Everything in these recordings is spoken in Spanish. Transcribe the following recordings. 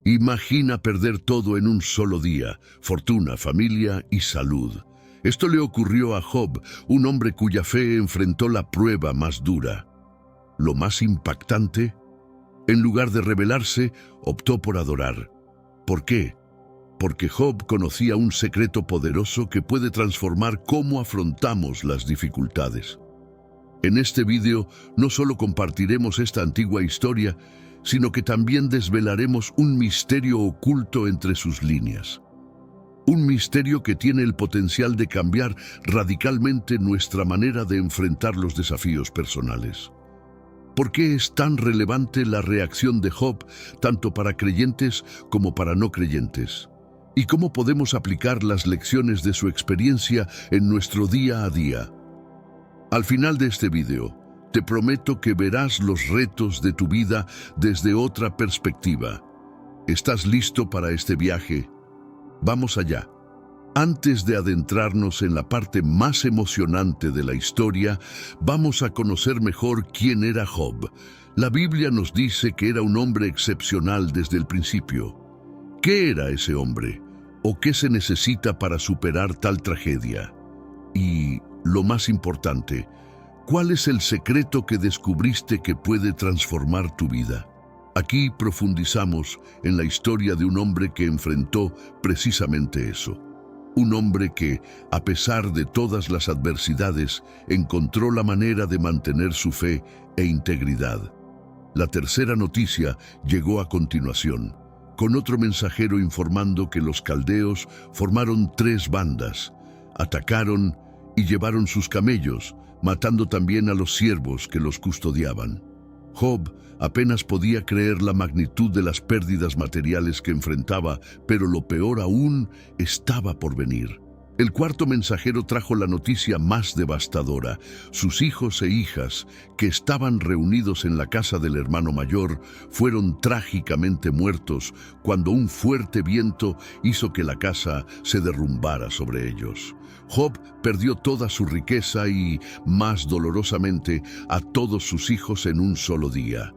Imagina perder todo en un solo día: fortuna, familia y salud. Esto le ocurrió a Job, un hombre cuya fe enfrentó la prueba más dura. Lo más impactante: en lugar de rebelarse, optó por adorar. ¿Por qué? Porque Job conocía un secreto poderoso que puede transformar cómo afrontamos las dificultades. En este vídeo no solo compartiremos esta antigua historia, sino que también desvelaremos un misterio oculto entre sus líneas. Un misterio que tiene el potencial de cambiar radicalmente nuestra manera de enfrentar los desafíos personales. ¿Por qué es tan relevante la reacción de Job, tanto para creyentes como para no creyentes? ¿Y cómo podemos aplicar las lecciones de su experiencia en nuestro día a día? Al final de este video, te prometo que verás los retos de tu vida desde otra perspectiva. ¿Estás listo para este viaje? Vamos allá. Antes de adentrarnos en la parte más emocionante de la historia, vamos a conocer mejor quién era Job. La Biblia nos dice que era un hombre excepcional desde el principio. ¿Qué era ese hombre? ¿O qué se necesita para superar tal tragedia? Y, lo más importante, ¿cuál es el secreto que descubriste que puede transformar tu vida? Aquí profundizamos en la historia de un hombre que enfrentó precisamente eso. Un hombre que, a pesar de todas las adversidades, encontró la manera de mantener su fe e integridad. La tercera noticia llegó a continuación, con otro mensajero informando que los caldeos formaron 3 bandas, atacaron y llevaron sus camellos, matando también a los siervos que los custodiaban. Job apenas podía creer la magnitud de las pérdidas materiales que enfrentaba, pero lo peor aún estaba por venir. El cuarto mensajero trajo la noticia más devastadora. Sus hijos e hijas, que estaban reunidos en la casa del hermano mayor, fueron trágicamente muertos cuando un fuerte viento hizo que la casa se derrumbara sobre ellos. Job perdió toda su riqueza y, más dolorosamente, a todos sus hijos en un solo día.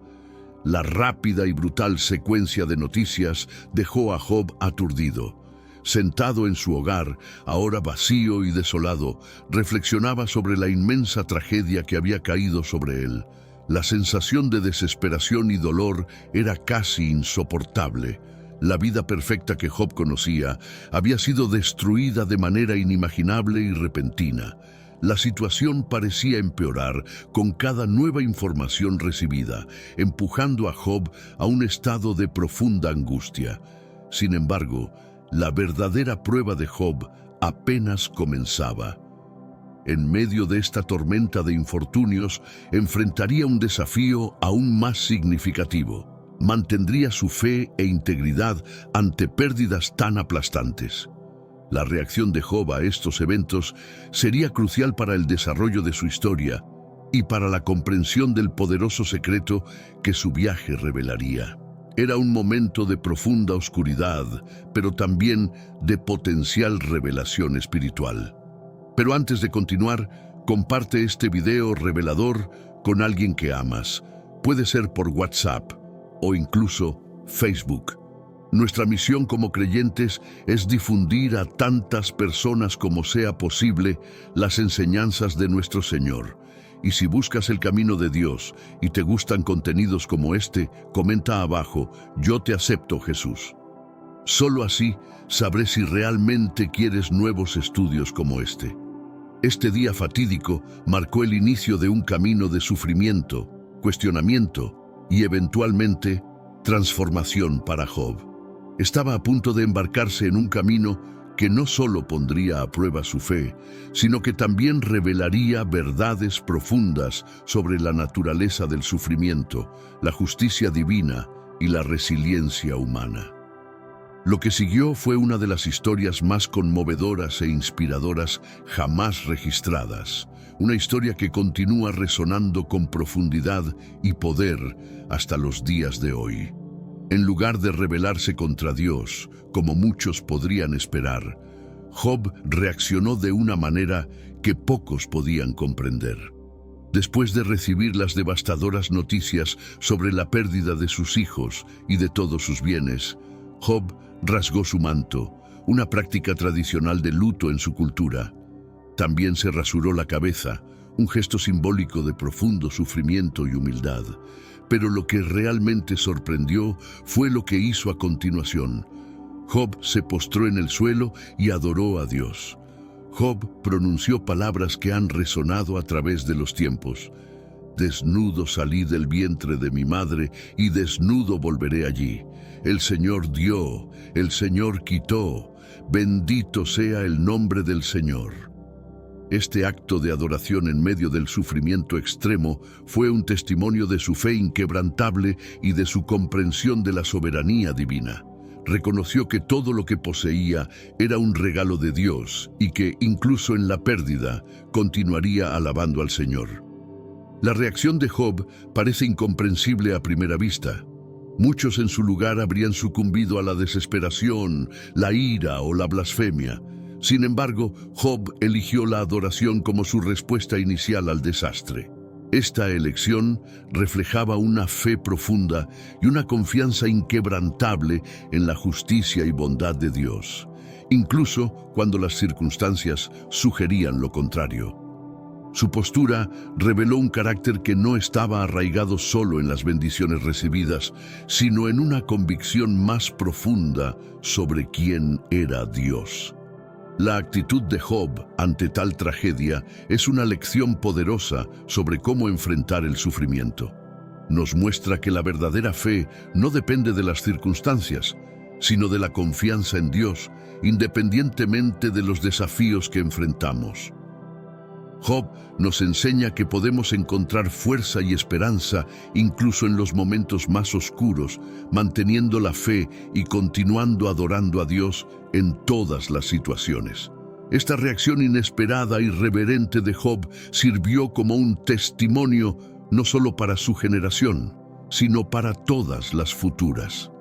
La rápida y brutal secuencia de noticias dejó a Job aturdido. Sentado en su hogar, ahora vacío y desolado, reflexionaba sobre la inmensa tragedia que había caído sobre él. La sensación de desesperación y dolor era casi insoportable. La vida perfecta que Job conocía había sido destruida de manera inimaginable y repentina. La situación parecía empeorar con cada nueva información recibida, empujando a Job a un estado de profunda angustia. Sin embargo, la verdadera prueba de Job apenas comenzaba. En medio de esta tormenta de infortunios, enfrentaría un desafío aún más significativo. Mantendría su fe e integridad ante pérdidas tan aplastantes. La reacción de Job a estos eventos sería crucial para el desarrollo de su historia y para la comprensión del poderoso secreto que su viaje revelaría. Era un momento de profunda oscuridad, pero también de potencial revelación espiritual. Pero antes de continuar, comparte este video revelador con alguien que amas. Puede ser por WhatsApp o incluso Facebook. Nuestra misión como creyentes es difundir a tantas personas como sea posible las enseñanzas de nuestro Señor. Y si buscas el camino de Dios y te gustan contenidos como este, comenta abajo: "Yo te acepto, Jesús". Solo así sabré si realmente quieres nuevos estudios como este. Este día fatídico marcó el inicio de un camino de sufrimiento, cuestionamiento y eventualmente transformación para Job. Estaba a punto de embarcarse en un camino que no solo pondría a prueba su fe, sino que también revelaría verdades profundas sobre la naturaleza del sufrimiento, la justicia divina y la resiliencia humana. Lo que siguió fue una de las historias más conmovedoras e inspiradoras jamás registradas, una historia que continúa resonando con profundidad y poder hasta los días de hoy. En lugar de rebelarse contra Dios, como muchos podrían esperar, Job reaccionó de una manera que pocos podían comprender. Después de recibir las devastadoras noticias sobre la pérdida de sus hijos y de todos sus bienes, Job rasgó su manto, una práctica tradicional de luto en su cultura. También se rasuró la cabeza, un gesto simbólico de profundo sufrimiento y humildad. Pero lo que realmente sorprendió fue lo que hizo a continuación. Job se postró en el suelo y adoró a Dios. Job pronunció palabras que han resonado a través de los tiempos. Desnudo salí del vientre de mi madre y desnudo volveré allí. El Señor dio, el Señor quitó. Bendito sea el nombre del Señor. Este acto de adoración en medio del sufrimiento extremo fue un testimonio de su fe inquebrantable y de su comprensión de la soberanía divina. Reconoció que todo lo que poseía era un regalo de Dios y que, incluso en la pérdida, continuaría alabando al Señor. La reacción de Job parece incomprensible a primera vista. Muchos en su lugar habrían sucumbido a la desesperación, la ira o la blasfemia. Sin embargo, Job eligió la adoración como su respuesta inicial al desastre. Esta elección reflejaba una fe profunda y una confianza inquebrantable en la justicia y bondad de Dios, incluso cuando las circunstancias sugerían lo contrario. Su postura reveló un carácter que no estaba arraigado solo en las bendiciones recibidas, sino en una convicción más profunda sobre quién era Dios. La actitud de Job ante tal tragedia es una lección poderosa sobre cómo enfrentar el sufrimiento. Nos muestra que la verdadera fe no depende de las circunstancias, sino de la confianza en Dios, independientemente de los desafíos que enfrentamos. Job nos enseña que podemos encontrar fuerza y esperanza incluso en los momentos más oscuros, manteniendo la fe y continuando adorando a Dios en todas las situaciones. Esta reacción inesperada y reverente de Job sirvió como un testimonio no solo para su generación, sino para todas las futuras.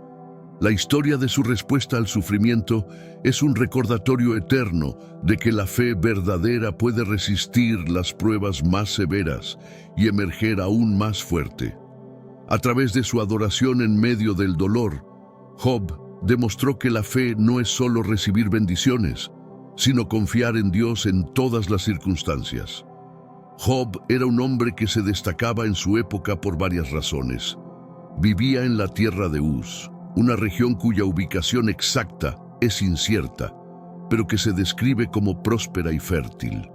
La historia de su respuesta al sufrimiento es un recordatorio eterno de que la fe verdadera puede resistir las pruebas más severas y emerger aún más fuerte. A través de su adoración en medio del dolor, Job demostró que la fe no es solo recibir bendiciones, sino confiar en Dios en todas las circunstancias. Job era un hombre que se destacaba en su época por varias razones. Vivía en la tierra de Uz, una región cuya ubicación exacta es incierta, pero que se describe como próspera y fértil.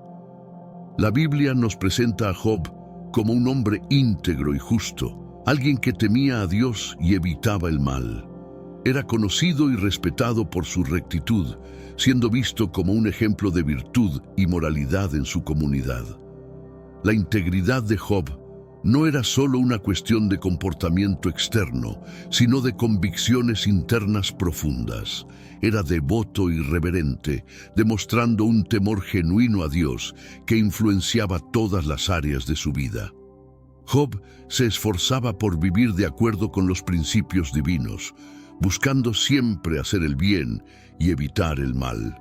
La Biblia nos presenta a Job como un hombre íntegro y justo, alguien que temía a Dios y evitaba el mal. Era conocido y respetado por su rectitud, siendo visto como un ejemplo de virtud y moralidad en su comunidad. La integridad de Job no era solo una cuestión de comportamiento externo, sino de convicciones internas profundas. Era devoto y reverente, demostrando un temor genuino a Dios que influenciaba todas las áreas de su vida. Job se esforzaba por vivir de acuerdo con los principios divinos, buscando siempre hacer el bien y evitar el mal.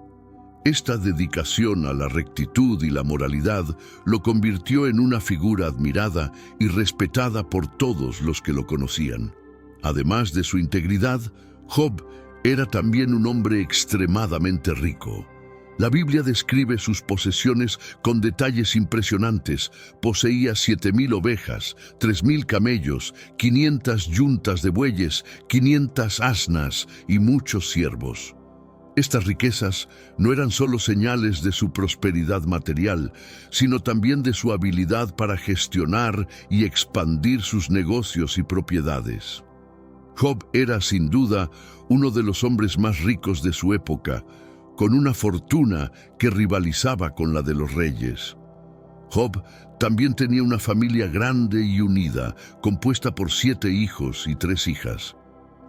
Esta dedicación a la rectitud y la moralidad lo convirtió en una figura admirada y respetada por todos los que lo conocían. Además de su integridad, Job era también un hombre extremadamente rico. La Biblia describe sus posesiones con detalles impresionantes. Poseía 7,000 ovejas, 3,000 camellos, 500 yuntas de bueyes, 500 asnas y muchos siervos. Estas riquezas no eran solo señales de su prosperidad material, sino también de su habilidad para gestionar y expandir sus negocios y propiedades. Job era, sin duda, uno de los hombres más ricos de su época, con una fortuna que rivalizaba con la de los reyes. Job también tenía una familia grande y unida, compuesta por 7 hijos y 3 hijas.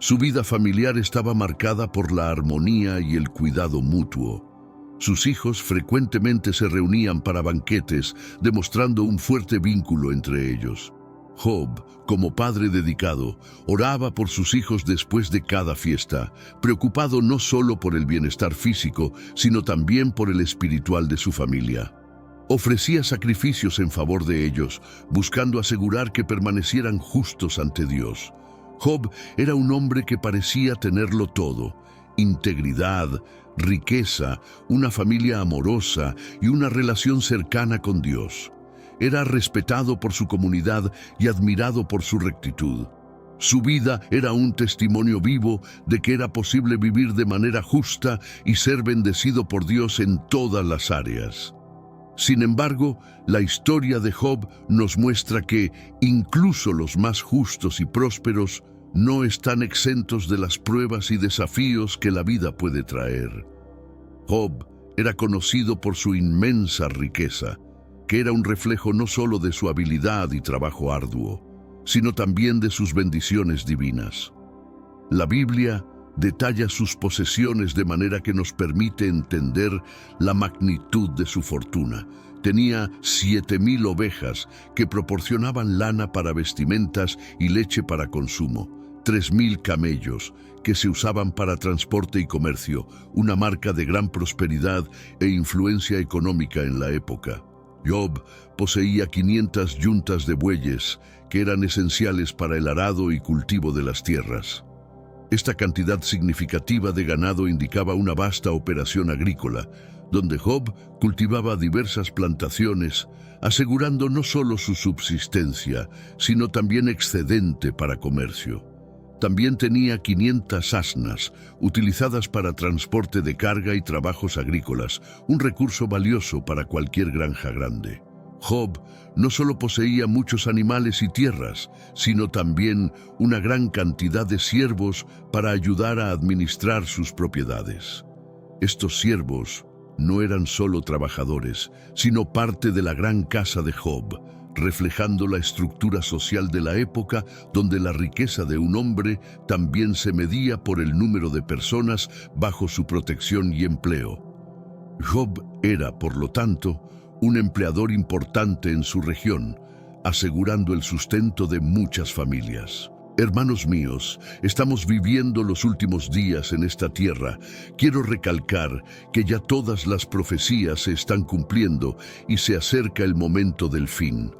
Su vida familiar estaba marcada por la armonía y el cuidado mutuo. Sus hijos frecuentemente se reunían para banquetes, demostrando un fuerte vínculo entre ellos. Job, como padre dedicado, oraba por sus hijos después de cada fiesta, preocupado no solo por el bienestar físico, sino también por el espiritual de su familia. Ofrecía sacrificios en favor de ellos, buscando asegurar que permanecieran justos ante Dios. Job era un hombre que parecía tenerlo todo: integridad, riqueza, una familia amorosa y una relación cercana con Dios. Era respetado por su comunidad y admirado por su rectitud. Su vida era un testimonio vivo de que era posible vivir de manera justa y ser bendecido por Dios en todas las áreas. Sin embargo, la historia de Job nos muestra que incluso los más justos y prósperos no están exentos de las pruebas y desafíos que la vida puede traer. Job era conocido por su inmensa riqueza, que era un reflejo no solo de su habilidad y trabajo arduo, sino también de sus bendiciones divinas. La Biblia detalla sus posesiones de manera que nos permite entender la magnitud de su fortuna. Tenía 7,000 ovejas que proporcionaban lana para vestimentas y leche para consumo, 3,000 camellos que se usaban para transporte y comercio, una marca de gran prosperidad e influencia económica en la época. Job poseía 500 yuntas de bueyes que eran esenciales para el arado y cultivo de las tierras. Esta cantidad significativa de ganado indicaba una vasta operación agrícola, donde Job cultivaba diversas plantaciones, asegurando no solo su subsistencia, sino también excedente para comercio. También tenía 500 asnas, utilizadas para transporte de carga y trabajos agrícolas, un recurso valioso para cualquier granja grande. Job no solo poseía muchos animales y tierras, sino también una gran cantidad de siervos para ayudar a administrar sus propiedades. Estos siervos no eran solo trabajadores, sino parte de la gran casa de Job, reflejando la estructura social de la época donde la riqueza de un hombre también se medía por el número de personas bajo su protección y empleo. Job era, por lo tanto, un empleador importante en su región, asegurando el sustento de muchas familias. Hermanos míos, estamos viviendo los últimos días en esta tierra. Quiero recalcar que ya todas las profecías se están cumpliendo y se acerca el momento del fin.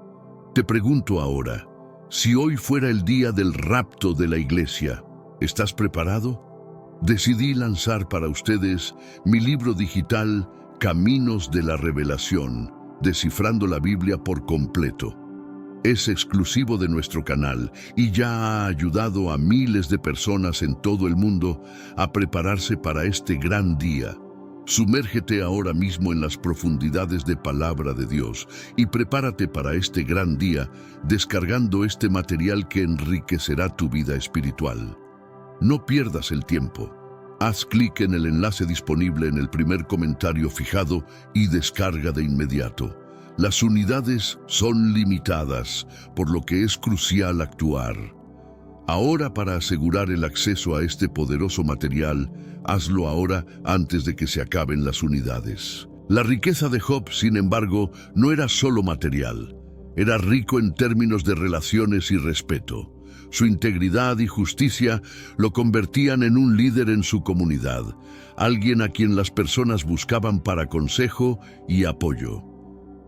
Te pregunto ahora, si hoy fuera el día del rapto de la iglesia, ¿estás preparado? Decidí lanzar para ustedes mi libro digital Caminos de la Revelación, descifrando la Biblia por completo. Es exclusivo de nuestro canal y ya ha ayudado a miles de personas en todo el mundo a prepararse para este gran día. Sumérgete ahora mismo en las profundidades de Palabra de Dios y prepárate para este gran día descargando este material que enriquecerá tu vida espiritual. No pierdas el tiempo. Haz clic en el enlace disponible en el primer comentario fijado y descarga de inmediato. Las unidades son limitadas, por lo que es crucial actuar. Ahora, para asegurar el acceso a este poderoso material, hazlo ahora antes de que se acaben las unidades. La riqueza de Job, sin embargo, no era solo material. Era rico en términos de relaciones y respeto. Su integridad y justicia lo convertían en un líder en su comunidad, alguien a quien las personas buscaban para consejo y apoyo.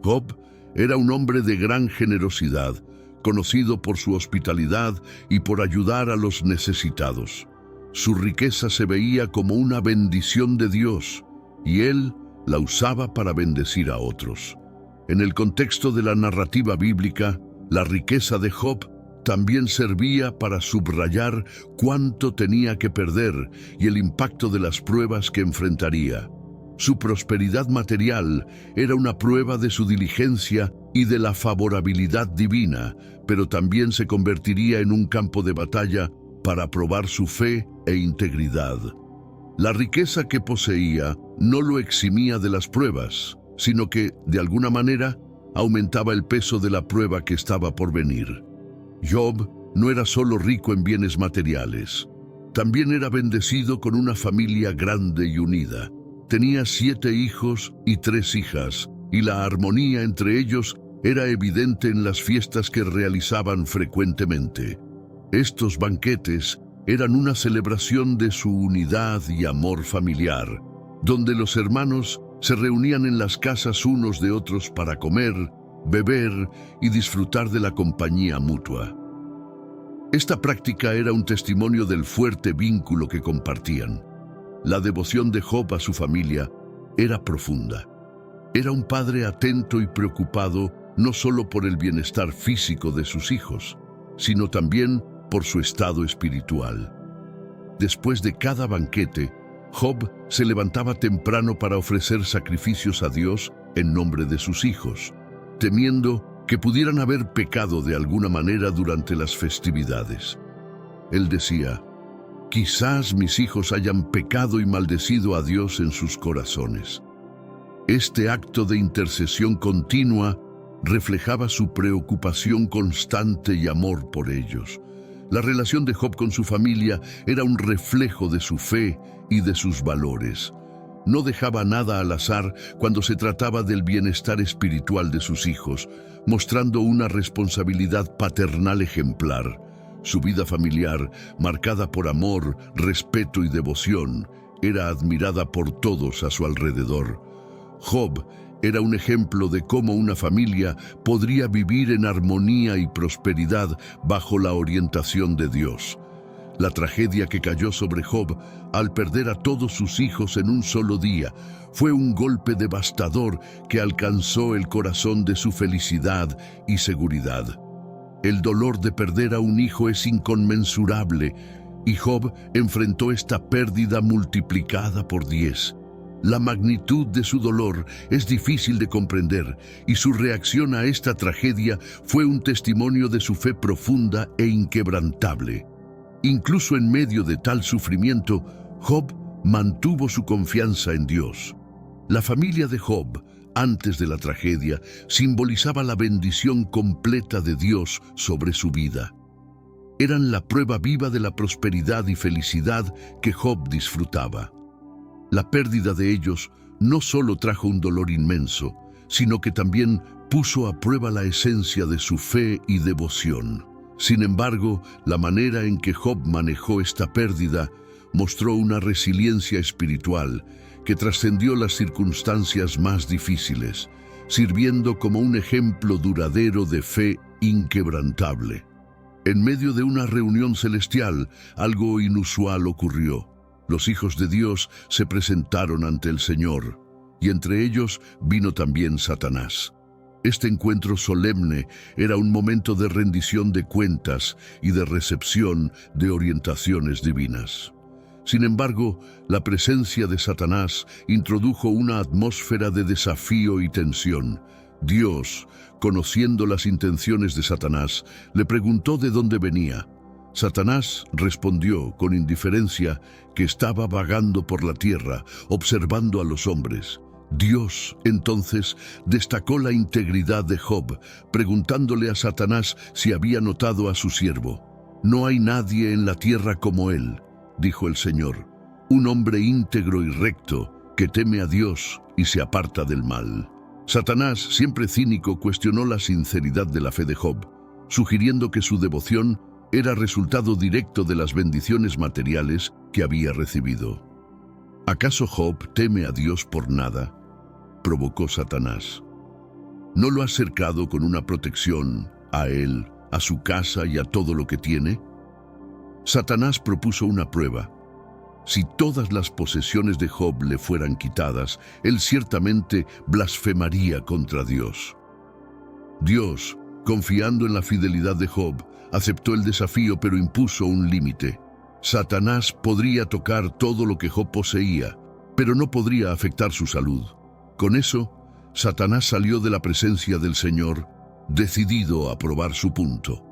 Job era un hombre de gran generosidad, conocido por su hospitalidad y por ayudar a los necesitados. Su riqueza se veía como una bendición de Dios, y él la usaba para bendecir a otros. En el contexto de la narrativa bíblica, la riqueza de Job también servía para subrayar cuánto tenía que perder y el impacto de las pruebas que enfrentaría. Su prosperidad material era una prueba de su diligencia y de la favorabilidad divina, pero también se convertiría en un campo de batalla para probar su fe e integridad. La riqueza que poseía no lo eximía de las pruebas, sino que, de alguna manera, aumentaba el peso de la prueba que estaba por venir. Job no era solo rico en bienes materiales, también era bendecido con una familia grande y unida. Tenía 7 hijos y 3 hijas, y la armonía entre ellos era evidente en las fiestas que realizaban frecuentemente. Estos banquetes eran una celebración de su unidad y amor familiar, donde los hermanos se reunían en las casas unos de otros para comer, beber y disfrutar de la compañía mutua. Esta práctica era un testimonio del fuerte vínculo que compartían. La devoción de Job a su familia era profunda. Era un padre atento y preocupado no solo por el bienestar físico de sus hijos, sino también por su estado espiritual. Después de cada banquete, Job se levantaba temprano para ofrecer sacrificios a Dios en nombre de sus hijos, temiendo que pudieran haber pecado de alguna manera durante las festividades. Él decía: «Quizás mis hijos hayan pecado y maldecido a Dios en sus corazones». Este acto de intercesión continua reflejaba su preocupación constante y amor por ellos. La relación de Job con su familia era un reflejo de su fe y de sus valores. No dejaba nada al azar cuando se trataba del bienestar espiritual de sus hijos, mostrando una responsabilidad paternal ejemplar. Su vida familiar, marcada por amor, respeto y devoción, era admirada por todos a su alrededor. Job era un ejemplo de cómo una familia podría vivir en armonía y prosperidad bajo la orientación de Dios. La tragedia que cayó sobre Job al perder a todos sus hijos en un solo día fue un golpe devastador que alcanzó el corazón de su felicidad y seguridad. El dolor de perder a un hijo es inconmensurable, y Job enfrentó esta pérdida multiplicada por 10. La magnitud de su dolor es difícil de comprender, y su reacción a esta tragedia fue un testimonio de su fe profunda e inquebrantable. Incluso en medio de tal sufrimiento, Job mantuvo su confianza en Dios. La familia de Job, antes de la tragedia, simbolizaba la bendición completa de Dios sobre su vida. Eran la prueba viva de la prosperidad y felicidad que Job disfrutaba. La pérdida de ellos no solo trajo un dolor inmenso, sino que también puso a prueba la esencia de su fe y devoción. Sin embargo, la manera en que Job manejó esta pérdida mostró una resiliencia espiritual que trascendió las circunstancias más difíciles, sirviendo como un ejemplo duradero de fe inquebrantable. En medio de una reunión celestial, algo inusual ocurrió. Los hijos de Dios se presentaron ante el Señor, y entre ellos vino también Satanás. Este encuentro solemne era un momento de rendición de cuentas y de recepción de orientaciones divinas. Sin embargo, la presencia de Satanás introdujo una atmósfera de desafío y tensión. Dios, conociendo las intenciones de Satanás, le preguntó de dónde venía. Satanás respondió con indiferencia que estaba vagando por la tierra, observando a los hombres. Dios, entonces, destacó la integridad de Job, preguntándole a Satanás si había notado a su siervo. «No hay nadie en la tierra como él», dijo el Señor, «un hombre íntegro y recto, que teme a Dios y se aparta del mal». Satanás, siempre cínico, cuestionó la sinceridad de la fe de Job, sugiriendo que su devoción era resultado directo de las bendiciones materiales que había recibido. ¿Acaso Job teme a Dios por nada?, provocó Satanás. ¿No lo has cercado con una protección a él, a su casa y a todo lo que tiene? Satanás propuso una prueba. Si todas las posesiones de Job le fueran quitadas, él ciertamente blasfemaría contra Dios. Dios, confiando en la fidelidad de Job, aceptó el desafío, pero impuso un límite. Satanás podría tocar todo lo que Job poseía, pero no podría afectar su salud. Con eso, Satanás salió de la presencia del Señor, decidido a probar su punto.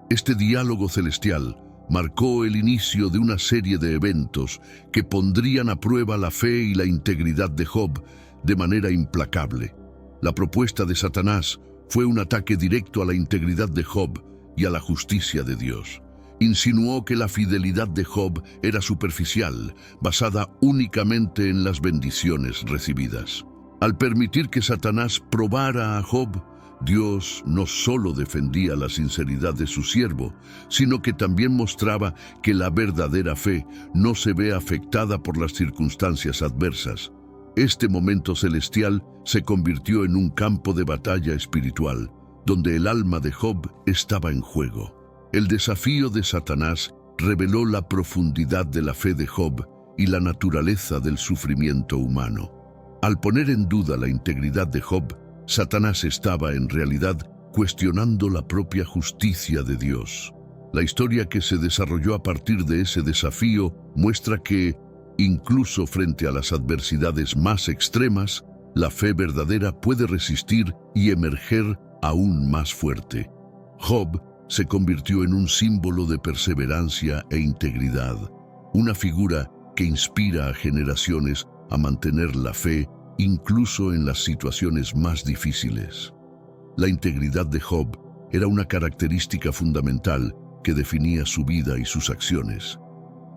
Este diálogo celestial marcó el inicio de una serie de eventos que pondrían a prueba la fe y la integridad de Job de manera implacable. La propuesta de Satanás fue un ataque directo a la integridad de Job y a la justicia de Dios. Insinuó que la fidelidad de Job era superficial, basada únicamente en las bendiciones recibidas. Al permitir que Satanás probara a Job, Dios no solo defendía la sinceridad de su siervo, sino que también mostraba que la verdadera fe no se ve afectada por las circunstancias adversas. Este momento celestial se convirtió en un campo de batalla espiritual, donde el alma de Job estaba en juego. El desafío de Satanás reveló la profundidad de la fe de Job y la naturaleza del sufrimiento humano. Al poner en duda la integridad de Job, Satanás estaba en realidad cuestionando la propia justicia de Dios. La historia que se desarrolló a partir de ese desafío muestra que, incluso frente a las adversidades más extremas, la fe verdadera puede resistir y emerger aún más fuerte. Job se convirtió en un símbolo de perseverancia e integridad, una figura que inspira a generaciones a mantener la fe incluso en las situaciones más difíciles. La integridad de Job era una característica fundamental que definía su vida y sus acciones.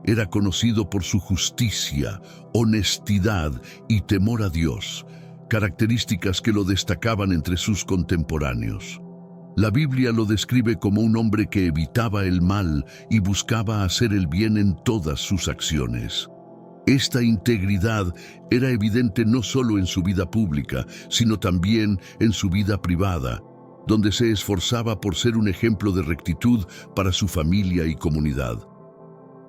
Era conocido por su justicia, honestidad y temor a Dios, características que lo destacaban entre sus contemporáneos. La Biblia lo describe como un hombre que evitaba el mal y buscaba hacer el bien en todas sus acciones. Esta integridad era evidente no solo en su vida pública, sino también en su vida privada, donde se esforzaba por ser un ejemplo de rectitud para su familia y comunidad.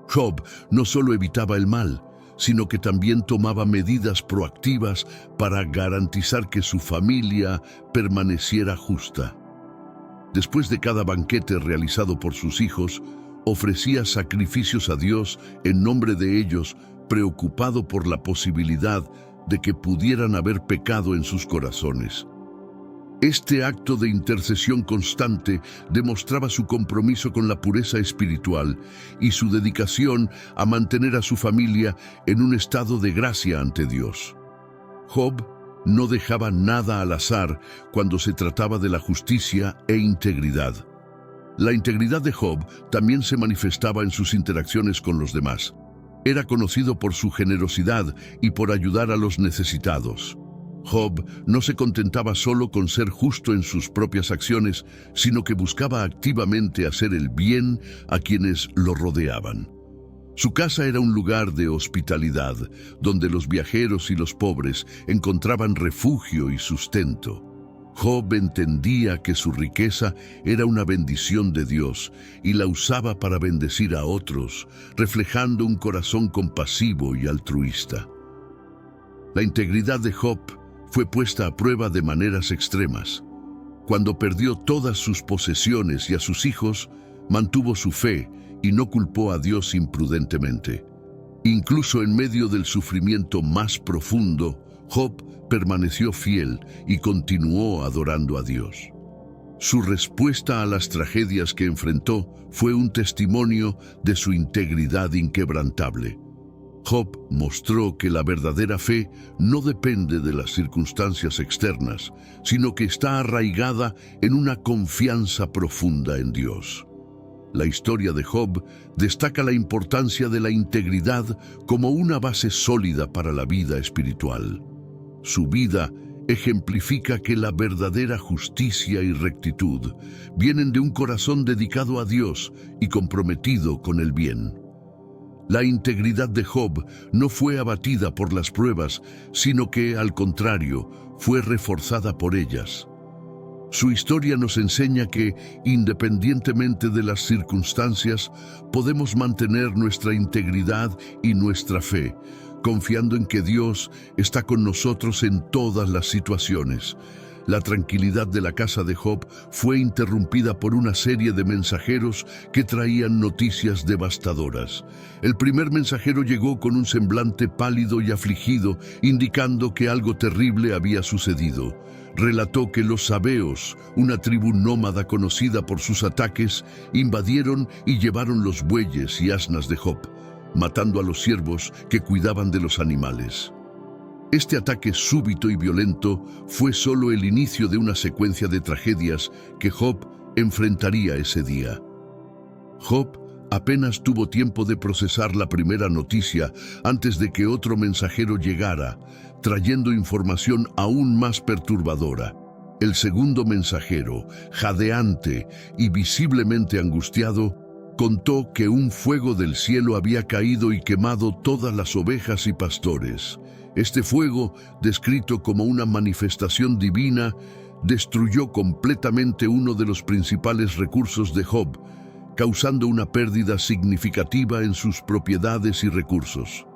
Job no solo evitaba el mal, sino que también tomaba medidas proactivas para garantizar que su familia permaneciera justa. Después de cada banquete realizado por sus hijos, ofrecía sacrificios a Dios en nombre de ellos, preocupado por la posibilidad de que pudieran haber pecado en sus corazones. Este acto de intercesión constante demostraba su compromiso con la pureza espiritual y su dedicación a mantener a su familia en un estado de gracia ante Dios. Job no dejaba nada al azar cuando se trataba de la justicia e integridad. La integridad de Job también se manifestaba en sus interacciones con los demás. Era conocido por su generosidad y por ayudar a los necesitados. Job no se contentaba solo con ser justo en sus propias acciones, sino que buscaba activamente hacer el bien a quienes lo rodeaban. Su casa era un lugar de hospitalidad, donde los viajeros y los pobres encontraban refugio y sustento. Job entendía que su riqueza era una bendición de Dios y la usaba para bendecir a otros, reflejando un corazón compasivo y altruista. La integridad de Job fue puesta a prueba de maneras extremas. Cuando perdió todas sus posesiones y a sus hijos, mantuvo su fe y no culpó a Dios imprudentemente. Incluso en medio del sufrimiento más profundo, Job permaneció fiel y continuó adorando a Dios. Su respuesta a las tragedias que enfrentó fue un testimonio de su integridad inquebrantable. Job mostró que la verdadera fe no depende de las circunstancias externas, sino que está arraigada en una confianza profunda en Dios. La historia de Job destaca la importancia de la integridad como una base sólida para la vida espiritual. Su vida ejemplifica que la verdadera justicia y rectitud vienen de un corazón dedicado a Dios y comprometido con el bien. La integridad de Job no fue abatida por las pruebas, sino que, al contrario, fue reforzada por ellas. Su historia nos enseña que, independientemente de las circunstancias, podemos mantener nuestra integridad y nuestra fe, confiando en que Dios está con nosotros en todas las situaciones. La tranquilidad de la casa de Job fue interrumpida por una serie de mensajeros que traían noticias devastadoras. El primer mensajero llegó con un semblante pálido y afligido, indicando que algo terrible había sucedido. Relató que los sabeos, una tribu nómada conocida por sus ataques, invadieron y llevaron los bueyes y asnas de Job, matando a los siervos que cuidaban de los animales. Este ataque súbito y violento fue solo el inicio de una secuencia de tragedias que Job enfrentaría ese día. Job apenas tuvo tiempo de procesar la primera noticia antes de que otro mensajero llegara, trayendo información aún más perturbadora. El segundo mensajero, jadeante y visiblemente angustiado, contó que un fuego del cielo había caído y quemado todas las ovejas y pastores. Este fuego, descrito como una manifestación divina, destruyó completamente uno de los principales recursos de Job, causando una pérdida significativa en sus propiedades y recursos.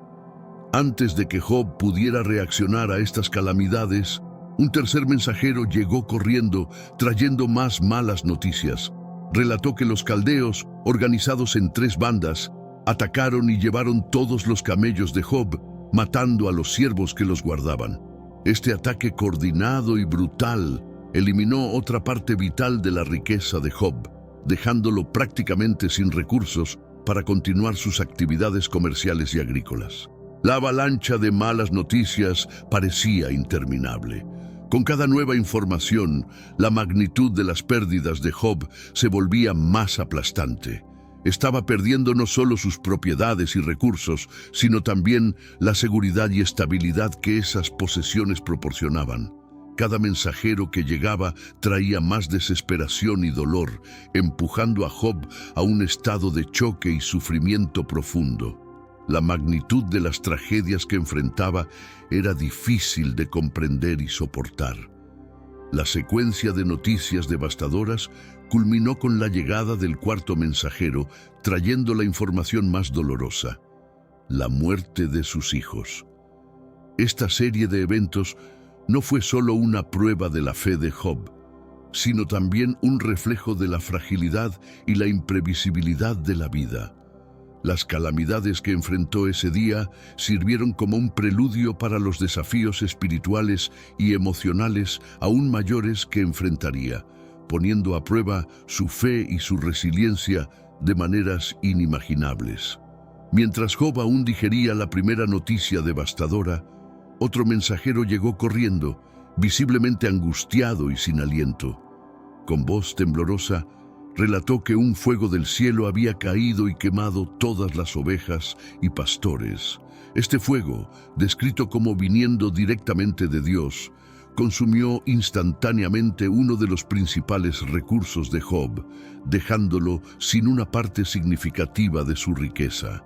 Antes de que Job pudiera reaccionar a estas calamidades, un tercer mensajero llegó corriendo, trayendo más malas noticias. Relató que los caldeos, organizados en 3 bandas, atacaron y llevaron todos los camellos de Job, matando a los siervos que los guardaban. Este ataque coordinado y brutal eliminó otra parte vital de la riqueza de Job, dejándolo prácticamente sin recursos para continuar sus actividades comerciales y agrícolas. La avalancha de malas noticias parecía interminable. Con cada nueva información, la magnitud de las pérdidas de Job se volvía más aplastante. Estaba perdiendo no solo sus propiedades y recursos, sino también la seguridad y estabilidad que esas posesiones proporcionaban. Cada mensajero que llegaba traía más desesperación y dolor, empujando a Job a un estado de choque y sufrimiento profundo. La magnitud de las tragedias que enfrentaba era difícil de comprender y soportar. La secuencia de noticias devastadoras culminó con la llegada del cuarto mensajero, trayendo la información más dolorosa: la muerte de sus hijos. Esta serie de eventos no fue solo una prueba de la fe de Job, sino también un reflejo de la fragilidad y la imprevisibilidad de la vida. Las calamidades que enfrentó ese día sirvieron como un preludio para los desafíos espirituales y emocionales aún mayores que enfrentaría, poniendo a prueba su fe y su resiliencia de maneras inimaginables. Mientras Job aún digería la primera noticia devastadora, otro mensajero llegó corriendo, visiblemente angustiado y sin aliento. Con voz temblorosa, relató que un fuego del cielo había caído y quemado todas las ovejas y pastores. Este fuego, descrito como viniendo directamente de Dios, consumió instantáneamente uno de los principales recursos de Job, dejándolo sin una parte significativa de su riqueza.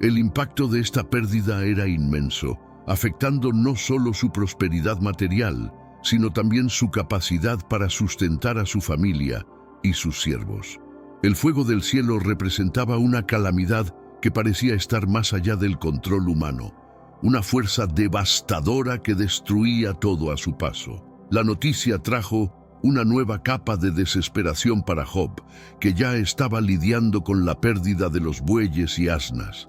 El impacto de esta pérdida era inmenso, afectando no solo su prosperidad material, sino también su capacidad para sustentar a su familia y sus siervos. El fuego del cielo representaba una calamidad que parecía estar más allá del control humano, una fuerza devastadora que destruía todo a su paso. La noticia trajo una nueva capa de desesperación para Job, que ya estaba lidiando con la pérdida de los bueyes y asnas.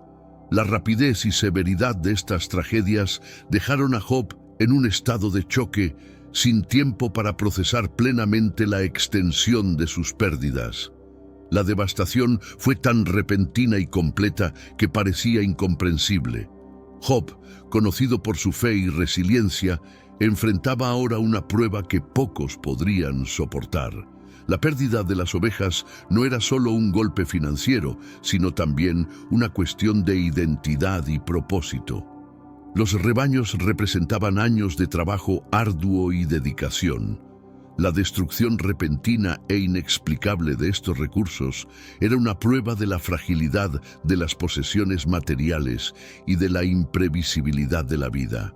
La rapidez y severidad de estas tragedias dejaron a Job en un estado de choque, sin tiempo para procesar plenamente la extensión de sus pérdidas. La devastación fue tan repentina y completa que parecía incomprensible. Job, conocido por su fe y resiliencia, enfrentaba ahora una prueba que pocos podrían soportar. La pérdida de las ovejas no era solo un golpe financiero, sino también una cuestión de identidad y propósito. Los rebaños representaban años de trabajo arduo y dedicación. La destrucción repentina e inexplicable de estos recursos era una prueba de la fragilidad de las posesiones materiales y de la imprevisibilidad de la vida.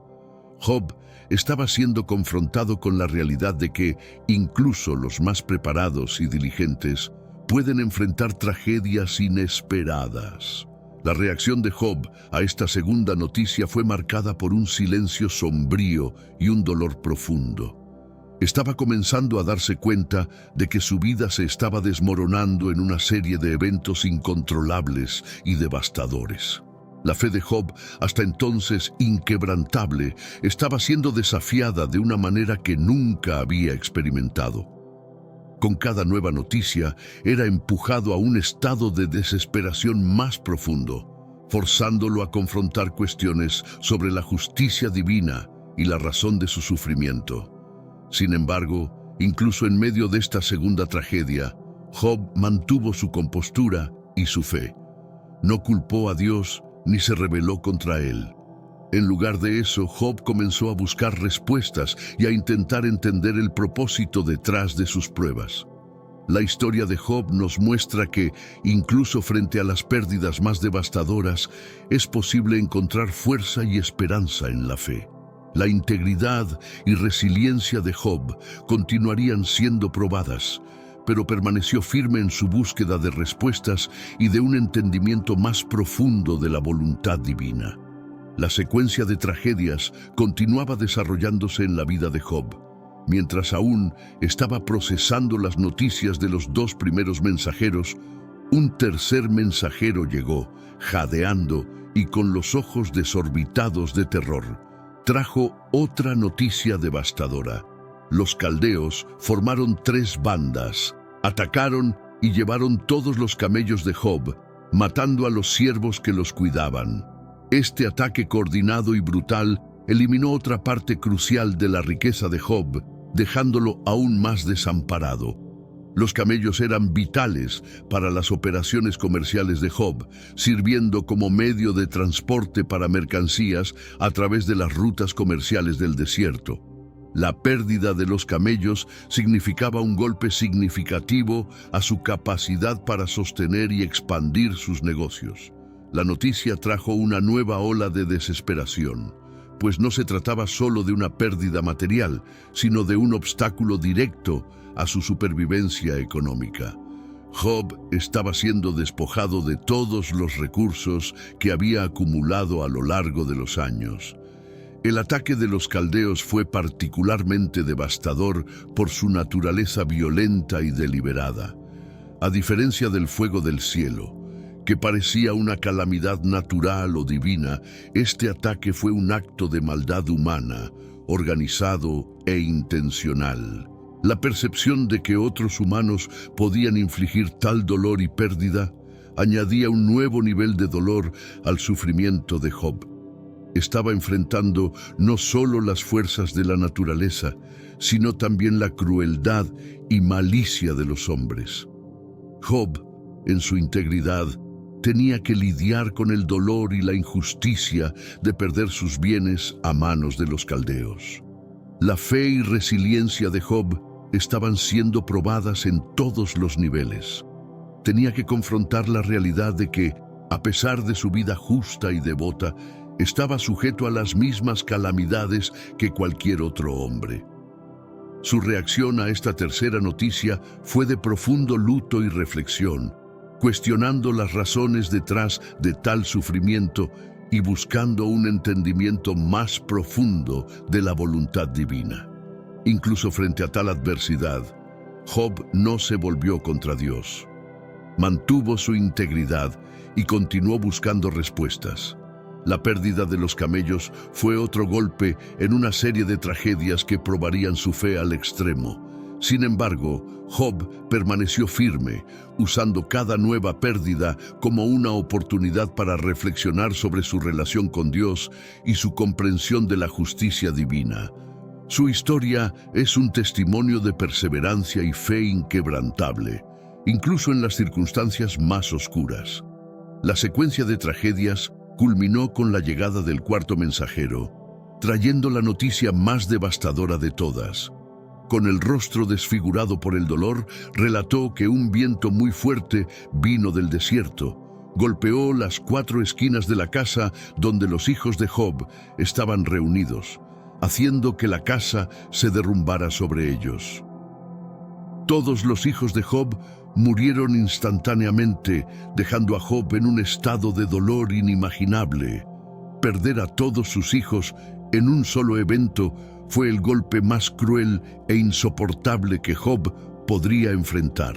Job estaba siendo confrontado con la realidad de que incluso los más preparados y diligentes pueden enfrentar tragedias inesperadas. La reacción de Job a esta segunda noticia fue marcada por un silencio sombrío y un dolor profundo. Estaba comenzando a darse cuenta de que su vida se estaba desmoronando en una serie de eventos incontrolables y devastadores. La fe de Job, hasta entonces inquebrantable, estaba siendo desafiada de una manera que nunca había experimentado. Con cada nueva noticia, era empujado a un estado de desesperación más profundo, forzándolo a confrontar cuestiones sobre la justicia divina y la razón de su sufrimiento. Sin embargo, incluso en medio de esta segunda tragedia, Job mantuvo su compostura y su fe. No culpó a Dios ni se rebeló contra él. En lugar de eso, Job comenzó a buscar respuestas y a intentar entender el propósito detrás de sus pruebas. La historia de Job nos muestra que, incluso frente a las pérdidas más devastadoras, es posible encontrar fuerza y esperanza en la fe. La integridad y resiliencia de Job continuarían siendo probadas, pero permaneció firme en su búsqueda de respuestas y de un entendimiento más profundo de la voluntad divina. La secuencia de tragedias continuaba desarrollándose en la vida de Job. Mientras aún estaba procesando las noticias de los dos primeros mensajeros, un tercer mensajero llegó, jadeando y con los ojos desorbitados de terror. Trajo otra noticia devastadora. Los caldeos formaron 3 bandas, atacaron y llevaron todos los camellos de Job, matando a los siervos que los cuidaban. Este ataque coordinado y brutal eliminó otra parte crucial de la riqueza de Job, dejándolo aún más desamparado. Los camellos eran vitales para las operaciones comerciales de Job, sirviendo como medio de transporte para mercancías a través de las rutas comerciales del desierto. La pérdida de los camellos significaba un golpe significativo a su capacidad para sostener y expandir sus negocios. La noticia trajo una nueva ola de desesperación, pues no se trataba solo de una pérdida material, sino de un obstáculo directo a su supervivencia económica. Job estaba siendo despojado de todos los recursos que había acumulado a lo largo de los años. El ataque de los caldeos fue particularmente devastador por su naturaleza violenta y deliberada. A diferencia del fuego del cielo, que parecía una calamidad natural o divina, este ataque fue un acto de maldad humana, organizado e intencional. La percepción de que otros humanos podían infligir tal dolor y pérdida añadía un nuevo nivel de dolor al sufrimiento de Job. Estaba enfrentando no solo las fuerzas de la naturaleza, sino también la crueldad y malicia de los hombres. Job, en su integridad, tenía que lidiar con el dolor y la injusticia de perder sus bienes a manos de los caldeos. La fe y resiliencia de Job estaban siendo probadas en todos los niveles. Tenía que confrontar la realidad de que, a pesar de su vida justa y devota, estaba sujeto a las mismas calamidades que cualquier otro hombre. Su reacción a esta tercera noticia fue de profundo luto y reflexión, cuestionando las razones detrás de tal sufrimiento y buscando un entendimiento más profundo de la voluntad divina. Incluso frente a tal adversidad, Job no se volvió contra Dios. Mantuvo su integridad y continuó buscando respuestas. La pérdida de los camellos fue otro golpe en una serie de tragedias que probarían su fe al extremo. Sin embargo, Job permaneció firme, usando cada nueva pérdida como una oportunidad para reflexionar sobre su relación con Dios y su comprensión de la justicia divina. Su historia es un testimonio de perseverancia y fe inquebrantable, incluso en las circunstancias más oscuras. La secuencia de tragedias culminó con la llegada del cuarto mensajero, trayendo la noticia más devastadora de todas. Con el rostro desfigurado por el dolor, relató que un viento muy fuerte vino del desierto, golpeó las 4 esquinas de la casa donde los hijos de Job estaban reunidos, haciendo que la casa se derrumbara sobre ellos. Todos los hijos de Job murieron instantáneamente, dejando a Job en un estado de dolor inimaginable. Perder a todos sus hijos en un solo evento fue el golpe más cruel e insoportable que Job podría enfrentar.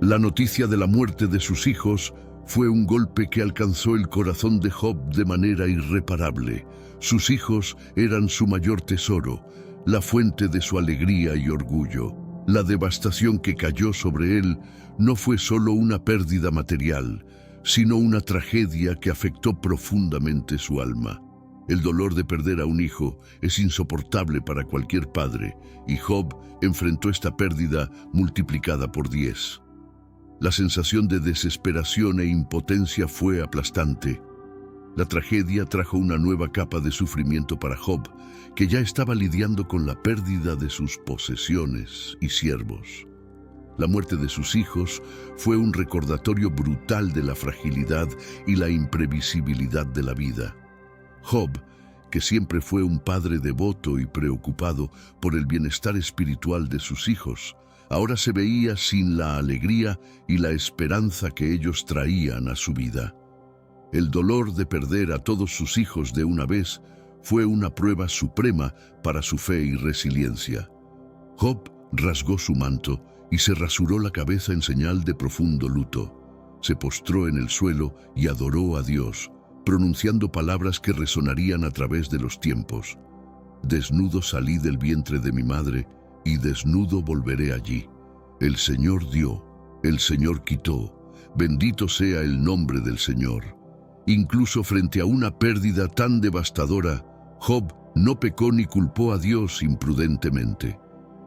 La noticia de la muerte de sus hijos fue un golpe que alcanzó el corazón de Job de manera irreparable. Sus hijos eran su mayor tesoro, la fuente de su alegría y orgullo. La devastación que cayó sobre él no fue solo una pérdida material, sino una tragedia que afectó profundamente su alma. El dolor de perder a un hijo es insoportable para cualquier padre, y Job enfrentó esta pérdida multiplicada por 10. La sensación de desesperación e impotencia fue aplastante. La tragedia trajo una nueva capa de sufrimiento para Job, que ya estaba lidiando con la pérdida de sus posesiones y siervos. La muerte de sus hijos fue un recordatorio brutal de la fragilidad y la imprevisibilidad de la vida. Job, que siempre fue un padre devoto y preocupado por el bienestar espiritual de sus hijos, ahora se veía sin la alegría y la esperanza que ellos traían a su vida. El dolor de perder a todos sus hijos de una vez fue una prueba suprema para su fe y resiliencia. Job rasgó su manto y se rasuró la cabeza en señal de profundo luto. Se postró en el suelo y adoró a Dios, pronunciando palabras que resonarían a través de los tiempos. Desnudo salí del vientre de mi madre, y desnudo volveré allí. El Señor dio, el Señor quitó. Bendito sea el nombre del Señor. Incluso frente a una pérdida tan devastadora, Job no pecó ni culpó a Dios imprudentemente.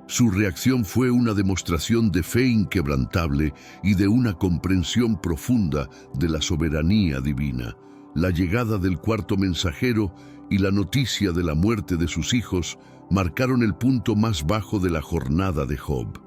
Su reacción fue una demostración de fe inquebrantable y de una comprensión profunda de la soberanía divina. La llegada del cuarto mensajero y la noticia de la muerte de sus hijos marcaron el punto más bajo de la jornada de Job.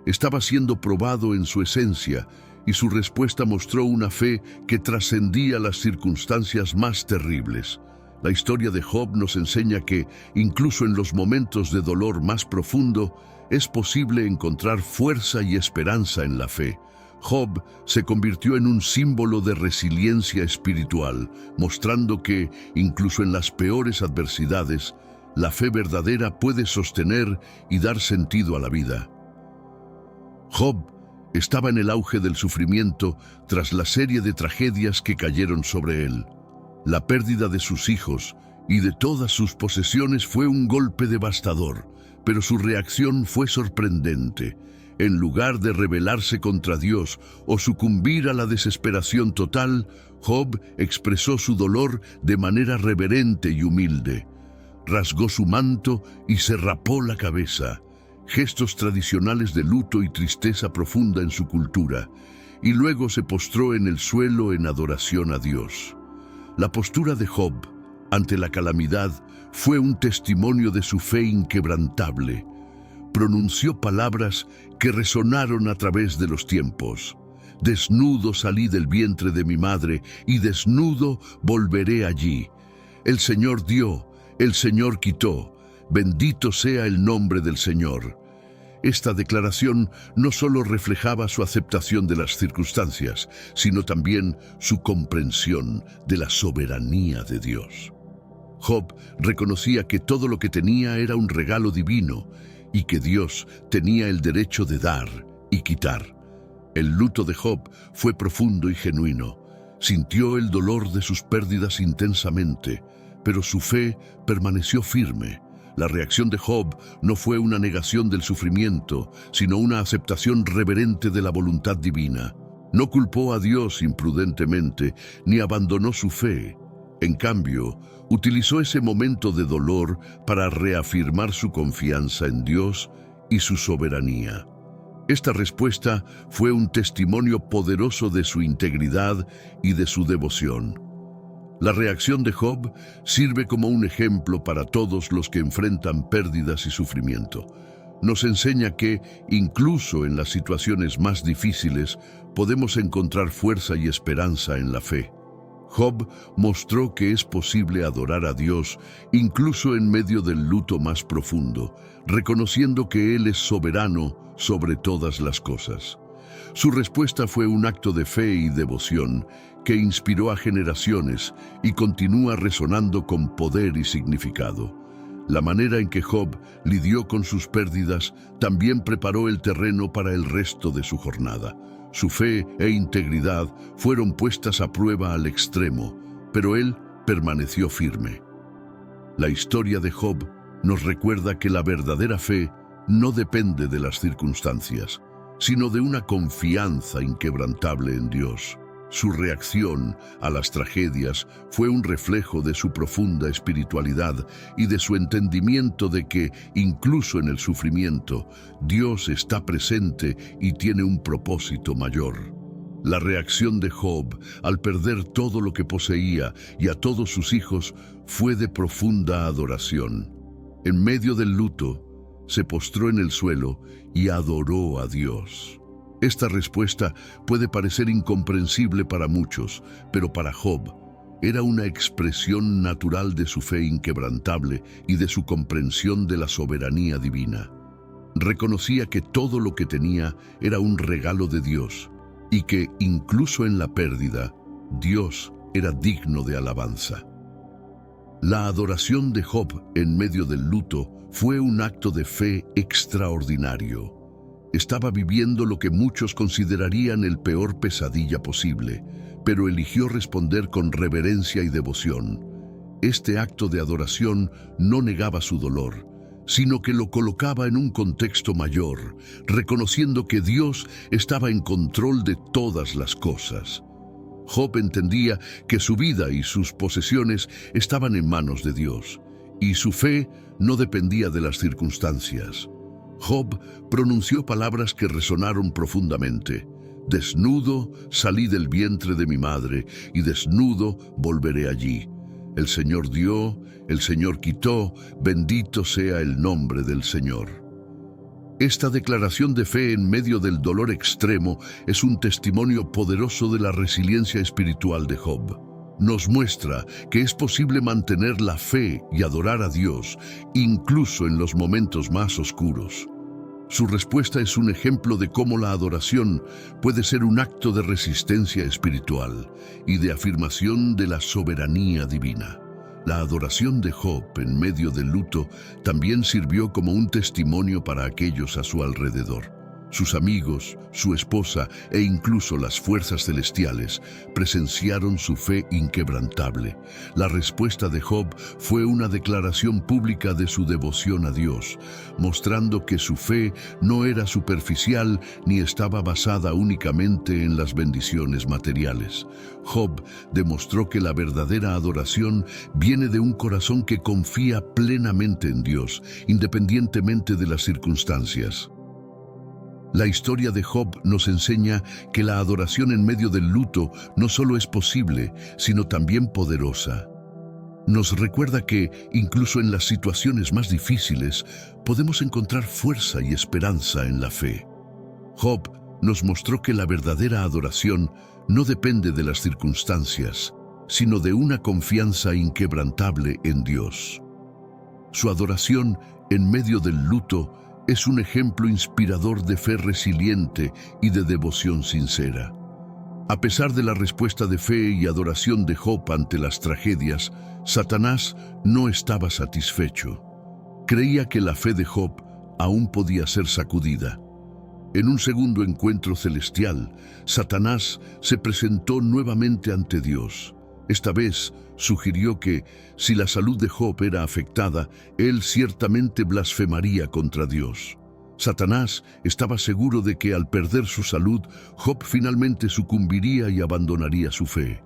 Estaba siendo probado en su esencia y su respuesta mostró una fe que trascendía las circunstancias más terribles. La historia de Job nos enseña que, incluso en los momentos de dolor más profundo, es posible encontrar fuerza y esperanza en la fe. Job se convirtió en un símbolo de resiliencia espiritual, mostrando que, incluso en las peores adversidades, la fe verdadera puede sostener y dar sentido a la vida. Job estaba en el auge del sufrimiento tras la serie de tragedias que cayeron sobre él. La pérdida de sus hijos y de todas sus posesiones fue un golpe devastador, pero su reacción fue sorprendente. En lugar de rebelarse contra Dios o sucumbir a la desesperación total, Job expresó su dolor de manera reverente y humilde. Rasgó su manto y se rapó la cabeza, gestos tradicionales de luto y tristeza profunda en su cultura, y luego se postró en el suelo en adoración a Dios. La postura de Job ante la calamidad fue un testimonio de su fe inquebrantable. Pronunció palabras que resonaron a través de los tiempos. Desnudo salí del vientre de mi madre, y desnudo volveré allí. El Señor dio, el Señor quitó. Bendito sea el nombre del Señor. Esta declaración no solo reflejaba su aceptación de las circunstancias, sino también su comprensión de la soberanía de Dios. Job reconocía que todo lo que tenía era un regalo divino y que Dios tenía el derecho de dar y quitar. El luto de Job fue profundo y genuino. Sintió el dolor de sus pérdidas intensamente, pero su fe permaneció firme. La reacción de Job no fue una negación del sufrimiento, sino una aceptación reverente de la voluntad divina. No culpó a Dios imprudentemente, ni abandonó su fe. En cambio, utilizó ese momento de dolor para reafirmar su confianza en Dios y su soberanía. Esta respuesta fue un testimonio poderoso de su integridad y de su devoción. La reacción de Job sirve como un ejemplo para todos los que enfrentan pérdidas y sufrimiento. Nos enseña que, incluso en las situaciones más difíciles, podemos encontrar fuerza y esperanza en la fe. Job mostró que es posible adorar a Dios incluso en medio del luto más profundo, reconociendo que Él es soberano sobre todas las cosas. Su respuesta fue un acto de fe y devoción que inspiró a generaciones y continúa resonando con poder y significado. La manera en que Job lidió con sus pérdidas también preparó el terreno para el resto de su jornada. Su fe e integridad fueron puestas a prueba al extremo, pero él permaneció firme. La historia de Job nos recuerda que la verdadera fe no depende de las circunstancias, sino de una confianza inquebrantable en Dios. Su reacción a las tragedias fue un reflejo de su profunda espiritualidad y de su entendimiento de que, incluso en el sufrimiento, Dios está presente y tiene un propósito mayor. La reacción de Job al perder todo lo que poseía y a todos sus hijos fue de profunda adoración. En medio del luto, se postró en el suelo y adoró a Dios. Esta respuesta puede parecer incomprensible para muchos, pero para Job era una expresión natural de su fe inquebrantable y de su comprensión de la soberanía divina. reconocía que todo lo que tenía era un regalo de Dios y que, incluso en la pérdida, Dios era digno de alabanza. La adoración de Job en medio del luto fue un acto de fe extraordinario. Estaba viviendo lo que muchos considerarían el peor pesadilla posible, pero eligió responder con reverencia y devoción. Este acto de adoración no negaba su dolor, sino que lo colocaba en un contexto mayor, reconociendo que Dios estaba en control de todas las cosas. Job entendía que su vida y sus posesiones estaban en manos de Dios, y su fe no dependía de las circunstancias. Job pronunció palabras que resonaron profundamente. Desnudo salí del vientre de mi madre, y desnudo volveré allí. El Señor dio, el Señor quitó, bendito sea el nombre del Señor. Esta declaración de fe en medio del dolor extremo es un testimonio poderoso de la resiliencia espiritual de Job. Nos muestra que es posible mantener la fe y adorar a Dios, incluso en los momentos más oscuros. Su respuesta es un ejemplo de cómo la adoración puede ser un acto de resistencia espiritual y de afirmación de la soberanía divina. La adoración de Job en medio del luto también sirvió como un testimonio para aquellos a su alrededor. Sus amigos, su esposa e incluso las fuerzas celestiales presenciaron su fe inquebrantable. La respuesta de Job fue una declaración pública de su devoción a Dios, mostrando que su fe no era superficial ni estaba basada únicamente en las bendiciones materiales. Job demostró que la verdadera adoración viene de un corazón que confía plenamente en Dios, independientemente de las circunstancias. La historia de Job nos enseña que la adoración en medio del luto no solo es posible, sino también poderosa. Nos recuerda que, incluso en las situaciones más difíciles, podemos encontrar fuerza y esperanza en la fe. Job nos mostró que la verdadera adoración no depende de las circunstancias, sino de una confianza inquebrantable en Dios. Su adoración en medio del luto es un ejemplo inspirador de fe resiliente y de devoción sincera. A pesar de la respuesta de fe y adoración de Job ante las tragedias, Satanás no estaba satisfecho. Creía que la fe de Job aún podía ser sacudida. En un segundo encuentro celestial, Satanás se presentó nuevamente ante Dios. Esta vez sugirió que, si la salud de Job era afectada, él ciertamente blasfemaría contra Dios. Satanás estaba seguro de que al perder su salud, Job finalmente sucumbiría y abandonaría su fe.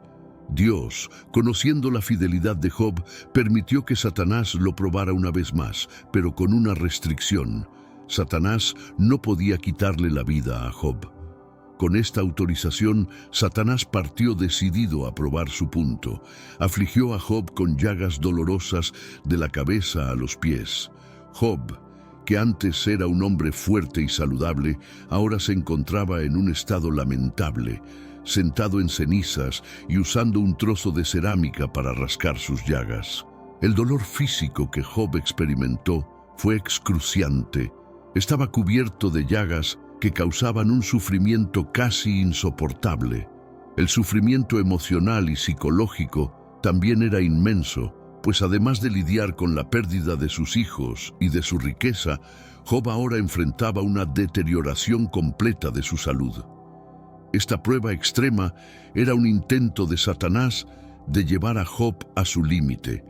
Dios, conociendo la fidelidad de Job, permitió que Satanás lo probara una vez más, pero con una restricción. Satanás no podía quitarle la vida a Job. Con esta autorización, Satanás partió decidido a probar su punto. Afligió a Job con llagas dolorosas de la cabeza a los pies. Job, que antes era un hombre fuerte y saludable, ahora se encontraba en un estado lamentable, sentado en cenizas y usando un trozo de cerámica para rascar sus llagas. El dolor físico que Job experimentó fue excruciante. Estaba cubierto de llagas que causaban un sufrimiento casi insoportable. El sufrimiento emocional y psicológico también era inmenso, pues además de lidiar con la pérdida de sus hijos y de su riqueza, Job ahora enfrentaba una deterioración completa de su salud. Esta prueba extrema era un intento de Satanás de llevar a Job a su límite,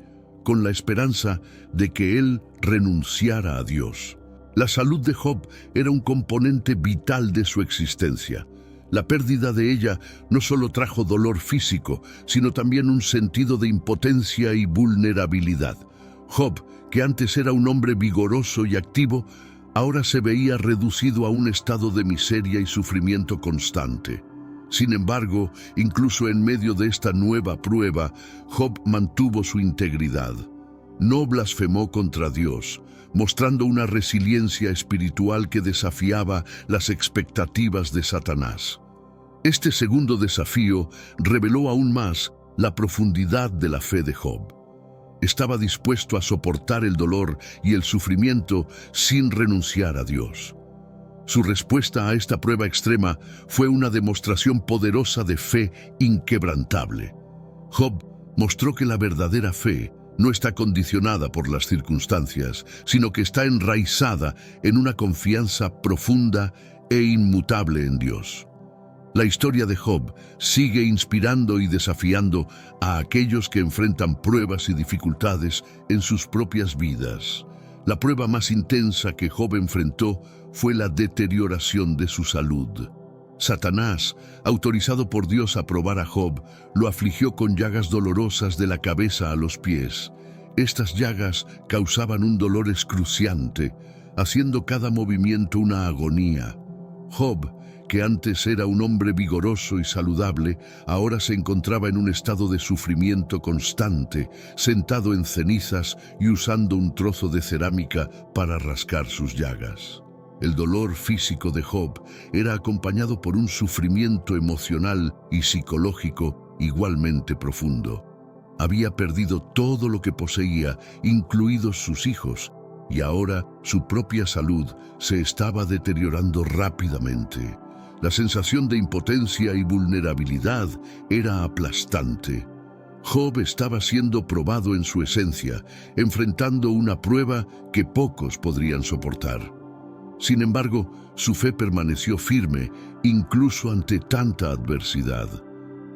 con la esperanza de que él renunciara a Dios. La salud de Job era un componente vital de su existencia. La pérdida de ella no solo trajo dolor físico, sino también un sentido de impotencia y vulnerabilidad. Job, que antes era un hombre vigoroso y activo, ahora se veía reducido a un estado de miseria y sufrimiento constante. Sin embargo, incluso en medio de esta nueva prueba, Job mantuvo su integridad. No blasfemó contra Dios, mostrando una resiliencia espiritual que desafiaba las expectativas de Satanás. Este segundo desafío reveló aún más la profundidad de la fe de Job. estaba dispuesto a soportar el dolor y el sufrimiento sin renunciar a Dios. Su respuesta a esta prueba extrema fue una demostración poderosa de fe inquebrantable. Job mostró que la verdadera fe no está condicionada por las circunstancias, sino que está enraizada en una confianza profunda e inmutable en Dios. La historia de Job sigue inspirando y desafiando a aquellos que enfrentan pruebas y dificultades en sus propias vidas. La prueba más intensa que Job enfrentó fue la deterioración de su salud. Satanás, autorizado por Dios a probar a Job, lo afligió con llagas dolorosas de la cabeza a los pies. Estas llagas causaban un dolor excruciante, haciendo cada movimiento una agonía. Job, que antes era un hombre vigoroso y saludable, ahora se encontraba en un estado de sufrimiento constante, sentado en cenizas y usando un trozo de cerámica para rascar sus llagas. El dolor físico de Job era acompañado por un sufrimiento emocional y psicológico igualmente profundo. Había perdido todo lo que poseía, incluidos sus hijos, y ahora su propia salud se estaba deteriorando rápidamente. La sensación de impotencia y vulnerabilidad era aplastante. Job estaba siendo probado en su esencia, enfrentando una prueba que pocos podrían soportar. Sin embargo, su fe permaneció firme, incluso ante tanta adversidad.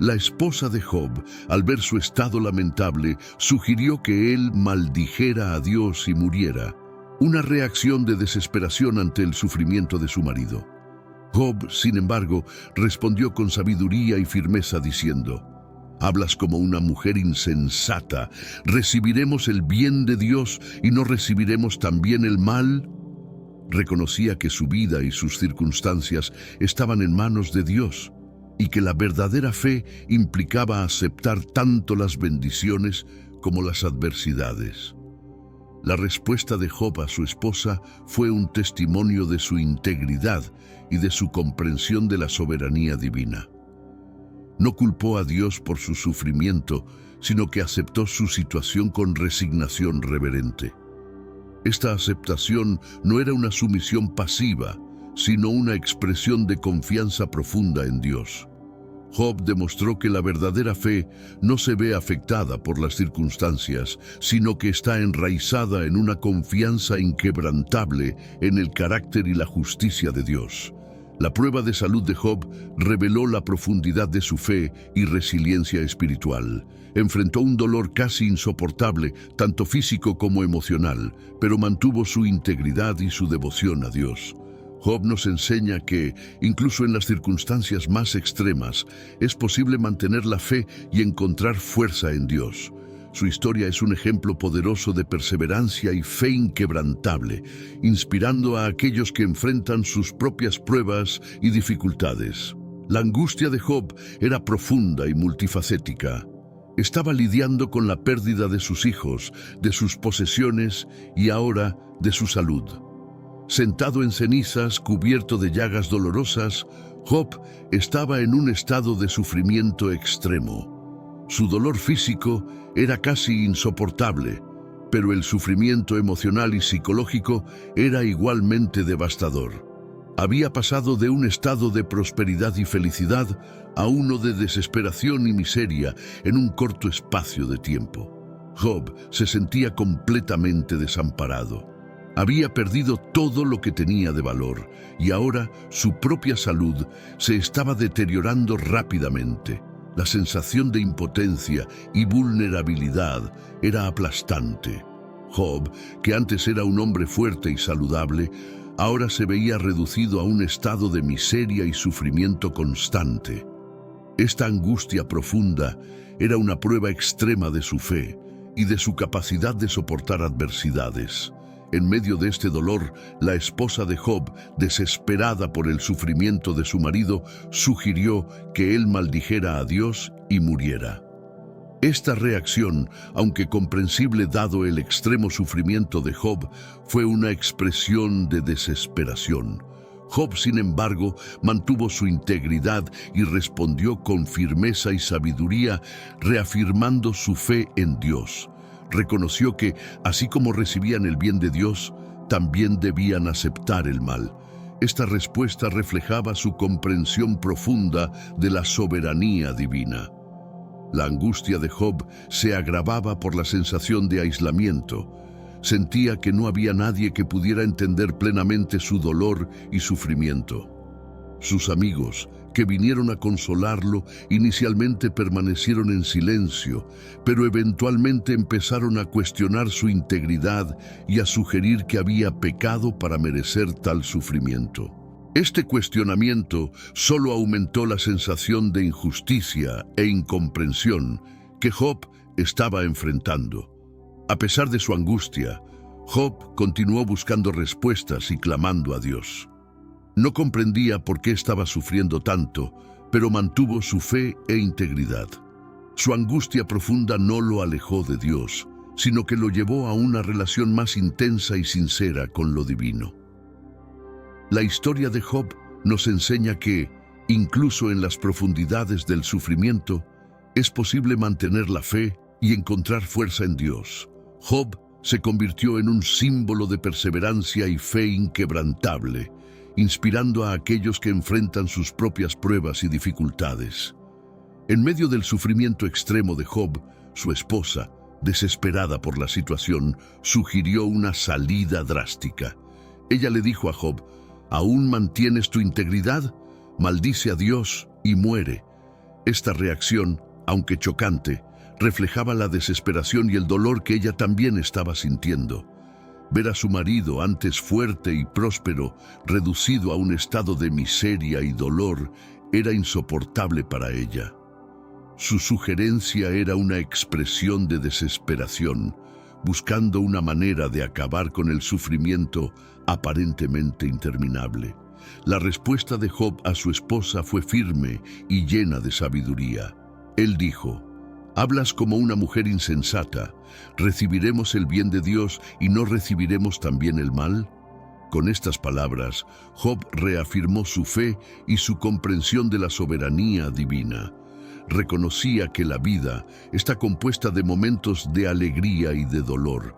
La esposa de Job, al ver su estado lamentable, sugirió que él maldijera a Dios y muriera, una reacción de desesperación ante el sufrimiento de su marido. Job, sin embargo, respondió con sabiduría y firmeza diciendo: «Hablas como una mujer insensata. ¿Recibiremos el bien de Dios y no recibiremos también el mal?». Reconocía que su vida y sus circunstancias estaban en manos de Dios y que la verdadera fe implicaba aceptar tanto las bendiciones como las adversidades. La respuesta de Job a su esposa fue un testimonio de su integridad y de su comprensión de la soberanía divina. No culpó a Dios por su sufrimiento, sino que aceptó su situación con resignación reverente. Esta aceptación no era una sumisión pasiva, sino una expresión de confianza profunda en Dios. Job demostró que la verdadera fe no se ve afectada por las circunstancias, sino que está enraizada en una confianza inquebrantable en el carácter y la justicia de Dios. La prueba de salud de Job reveló la profundidad de su fe y resiliencia espiritual. Enfrentó un dolor casi insoportable, tanto físico como emocional, pero mantuvo su integridad y su devoción a Dios. Job nos enseña que, incluso en las circunstancias más extremas, es posible mantener la fe y encontrar fuerza en Dios. Su historia es un ejemplo poderoso de perseverancia y fe inquebrantable, inspirando a aquellos que enfrentan sus propias pruebas y dificultades. La angustia de Job era profunda y multifacética. Estaba lidiando con la pérdida de sus hijos, de sus posesiones y ahora de su salud. Sentado en cenizas, cubierto de llagas dolorosas, Job estaba en un estado de sufrimiento extremo. Su dolor físico era casi insoportable, pero el sufrimiento emocional y psicológico era igualmente devastador. Había pasado de un estado de prosperidad y felicidad a uno de desesperación y miseria en un corto espacio de tiempo. Job se sentía completamente desamparado. Había perdido todo lo que tenía de valor y ahora su propia salud se estaba deteriorando rápidamente. La sensación de impotencia y vulnerabilidad era aplastante. Job, que antes era un hombre fuerte y saludable, ahora se veía reducido a un estado de miseria y sufrimiento constante. Esta angustia profunda era una prueba extrema de su fe y de su capacidad de soportar adversidades. En medio de este dolor, la esposa de Job, desesperada por el sufrimiento de su marido, sugirió que él maldijera a Dios y muriera. Esta reacción, aunque comprensible dado el extremo sufrimiento de Job, fue una expresión de desesperación. Job, sin embargo, mantuvo su integridad y respondió con firmeza y sabiduría, reafirmando su fe en Dios. reconoció que, así como recibían el bien de Dios, también debían aceptar el mal. Esta respuesta reflejaba su comprensión profunda de la soberanía divina. La angustia de Job se agravaba por la sensación de aislamiento. Sentía que no había nadie que pudiera entender plenamente su dolor y sufrimiento. Sus amigos, que vinieron a consolarlo, inicialmente permanecieron en silencio, pero eventualmente empezaron a cuestionar su integridad y a sugerir que había pecado para merecer tal sufrimiento. Este cuestionamiento solo aumentó la sensación de injusticia e incomprensión que Job estaba enfrentando. A pesar de su angustia, Job continuó buscando respuestas y clamando a Dios. No comprendía por qué estaba sufriendo tanto, pero mantuvo su fe e integridad. Su angustia profunda no lo alejó de Dios, sino que lo llevó a una relación más intensa y sincera con lo divino. La historia de Job nos enseña que, incluso en las profundidades del sufrimiento, es posible mantener la fe y encontrar fuerza en Dios. Job se convirtió en un símbolo de perseverancia y fe inquebrantable, inspirando a aquellos que enfrentan sus propias pruebas y dificultades. En medio del sufrimiento extremo de Job, su esposa, desesperada por la situación, sugirió una salida drástica. Ella le dijo a Job: ¿aún mantienes tu integridad? Maldice a Dios y muere. Esta reacción, aunque chocante, reflejaba la desesperación y el dolor que ella también estaba sintiendo. Ver a su marido, antes fuerte y próspero, reducido a un estado de miseria y dolor, era insoportable para ella. Su sugerencia era una expresión de desesperación, buscando una manera de acabar con el sufrimiento aparentemente interminable. La respuesta de Job a su esposa fue firme y llena de sabiduría. Él dijo: «Hablas como una mujer insensata. ¿Recibiremos el bien de Dios y no recibiremos también el mal?». Con estas palabras, Job reafirmó su fe y su comprensión de la soberanía divina. Reconocía que la vida está compuesta de momentos de alegría y de dolor,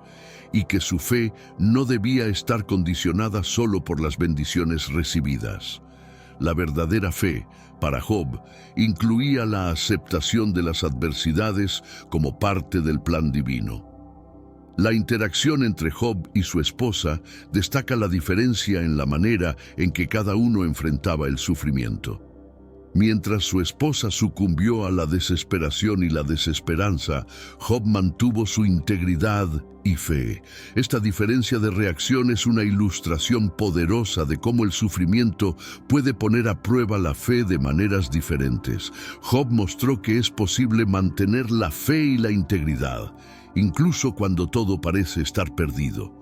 y que su fe no debía estar condicionada solo por las bendiciones recibidas. La verdadera fe, para Job, incluía la aceptación de las adversidades como parte del plan divino. La interacción entre Job y su esposa destaca la diferencia en la manera en que cada uno enfrentaba el sufrimiento. Mientras su esposa sucumbió a la desesperación y la desesperanza, Job mantuvo su integridad y fe. Esta diferencia de reacción es una ilustración poderosa de cómo el sufrimiento puede poner a prueba la fe de maneras diferentes. Job mostró que es posible mantener la fe y la integridad, incluso cuando todo parece estar perdido.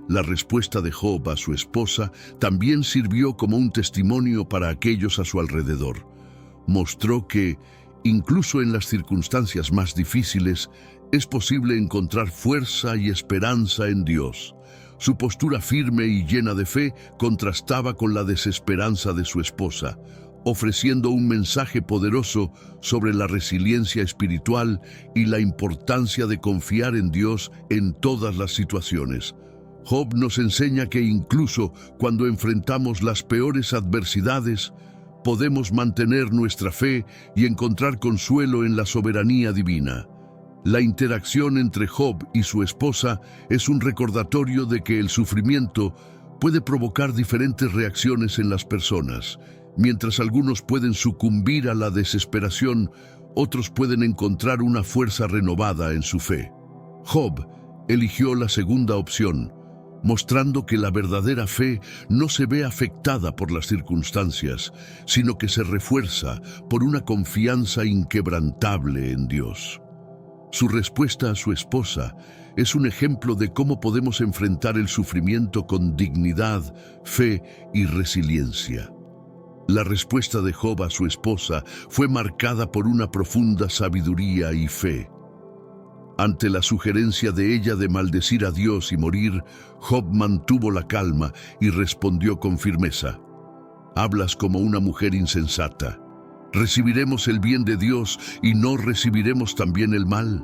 La respuesta de Job a su esposa también sirvió como un testimonio para aquellos a su alrededor. Mostró que, incluso en las circunstancias más difíciles, es posible encontrar fuerza y esperanza en Dios. Su postura firme y llena de fe contrastaba con la desesperanza de su esposa, ofreciendo un mensaje poderoso sobre la resiliencia espiritual y la importancia de confiar en Dios en todas las situaciones. Job nos enseña que incluso cuando enfrentamos las peores adversidades, podemos mantener nuestra fe y encontrar consuelo en la soberanía divina. La interacción entre Job y su esposa es un recordatorio de que el sufrimiento puede provocar diferentes reacciones en las personas. Mientras algunos pueden sucumbir a la desesperación, otros pueden encontrar una fuerza renovada en su fe. Job eligió la segunda opción, mostrando que la verdadera fe no se ve afectada por las circunstancias, sino que se refuerza por una confianza inquebrantable en Dios. Su respuesta a su esposa es un ejemplo de cómo podemos enfrentar el sufrimiento con dignidad, fe y resiliencia. La respuesta de Job a su esposa fue marcada por una profunda sabiduría y fe. Ante la sugerencia de ella de maldecir a Dios y morir, Job mantuvo la calma y respondió con firmeza: «Hablas como una mujer insensata. ¿Recibiremos el bien de Dios y no recibiremos también el mal?».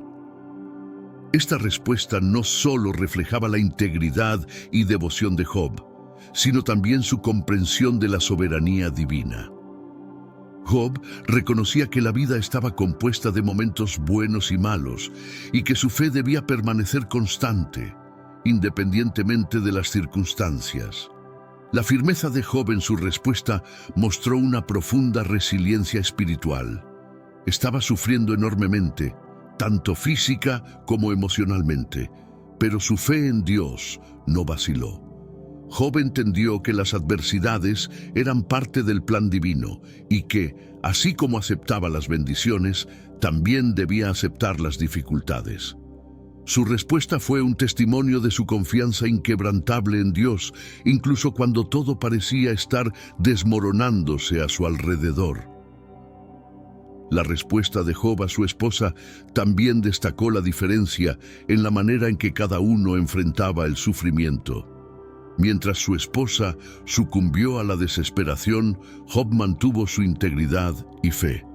Esta respuesta no solo reflejaba la integridad y devoción de Job, sino también su comprensión de la soberanía divina. Job reconocía que la vida estaba compuesta de momentos buenos y malos y que su fe debía permanecer constante, independientemente de las circunstancias. La firmeza de Job en su respuesta mostró una profunda resiliencia espiritual. Estaba sufriendo enormemente, tanto física como emocionalmente, pero su fe en Dios no vaciló. Job entendió que las adversidades eran parte del plan divino y que, así como aceptaba las bendiciones, también debía aceptar las dificultades. Su respuesta fue un testimonio de su confianza inquebrantable en Dios, incluso cuando todo parecía estar desmoronándose a su alrededor. La respuesta de Job a su esposa también destacó la diferencia en la manera en que cada uno enfrentaba el sufrimiento. Mientras su esposa sucumbió a la desesperación, Job mantuvo su integridad y fe.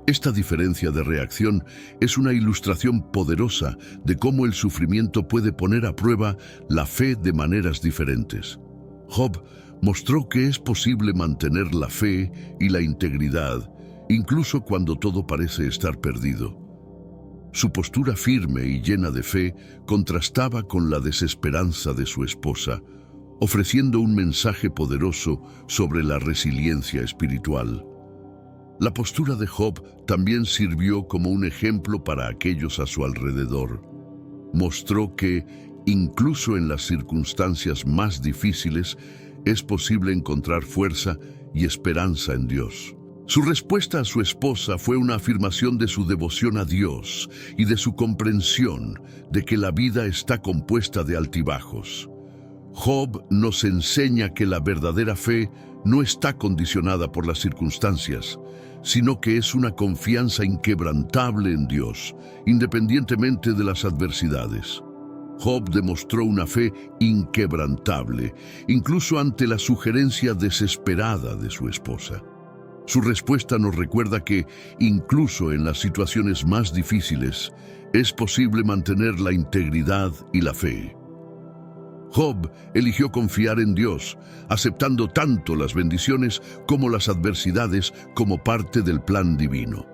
Esta diferencia de reacción es una ilustración poderosa de cómo el sufrimiento puede poner a prueba la fe de maneras diferentes. Job mostró que es posible mantener la fe y la integridad, incluso cuando todo parece estar perdido. Su postura firme y llena de fe contrastaba con la desesperanza de su esposa, ofreciendo un mensaje poderoso sobre la resiliencia espiritual. La postura de Job también sirvió como un ejemplo para aquellos a su alrededor. Mostró que, incluso en las circunstancias más difíciles, es posible encontrar fuerza y esperanza en Dios. Su respuesta a su esposa fue una afirmación de su devoción a Dios y de su comprensión de que la vida está compuesta de altibajos. Job nos enseña que la verdadera fe no está condicionada por las circunstancias, sino que es una confianza inquebrantable en Dios, independientemente de las adversidades. Job demostró una fe inquebrantable, incluso ante la sugerencia desesperada de su esposa. Su respuesta nos recuerda que, incluso en las situaciones más difíciles, es posible mantener la integridad y la fe. Job eligió confiar en Dios, aceptando tanto las bendiciones como las adversidades como parte del plan divino.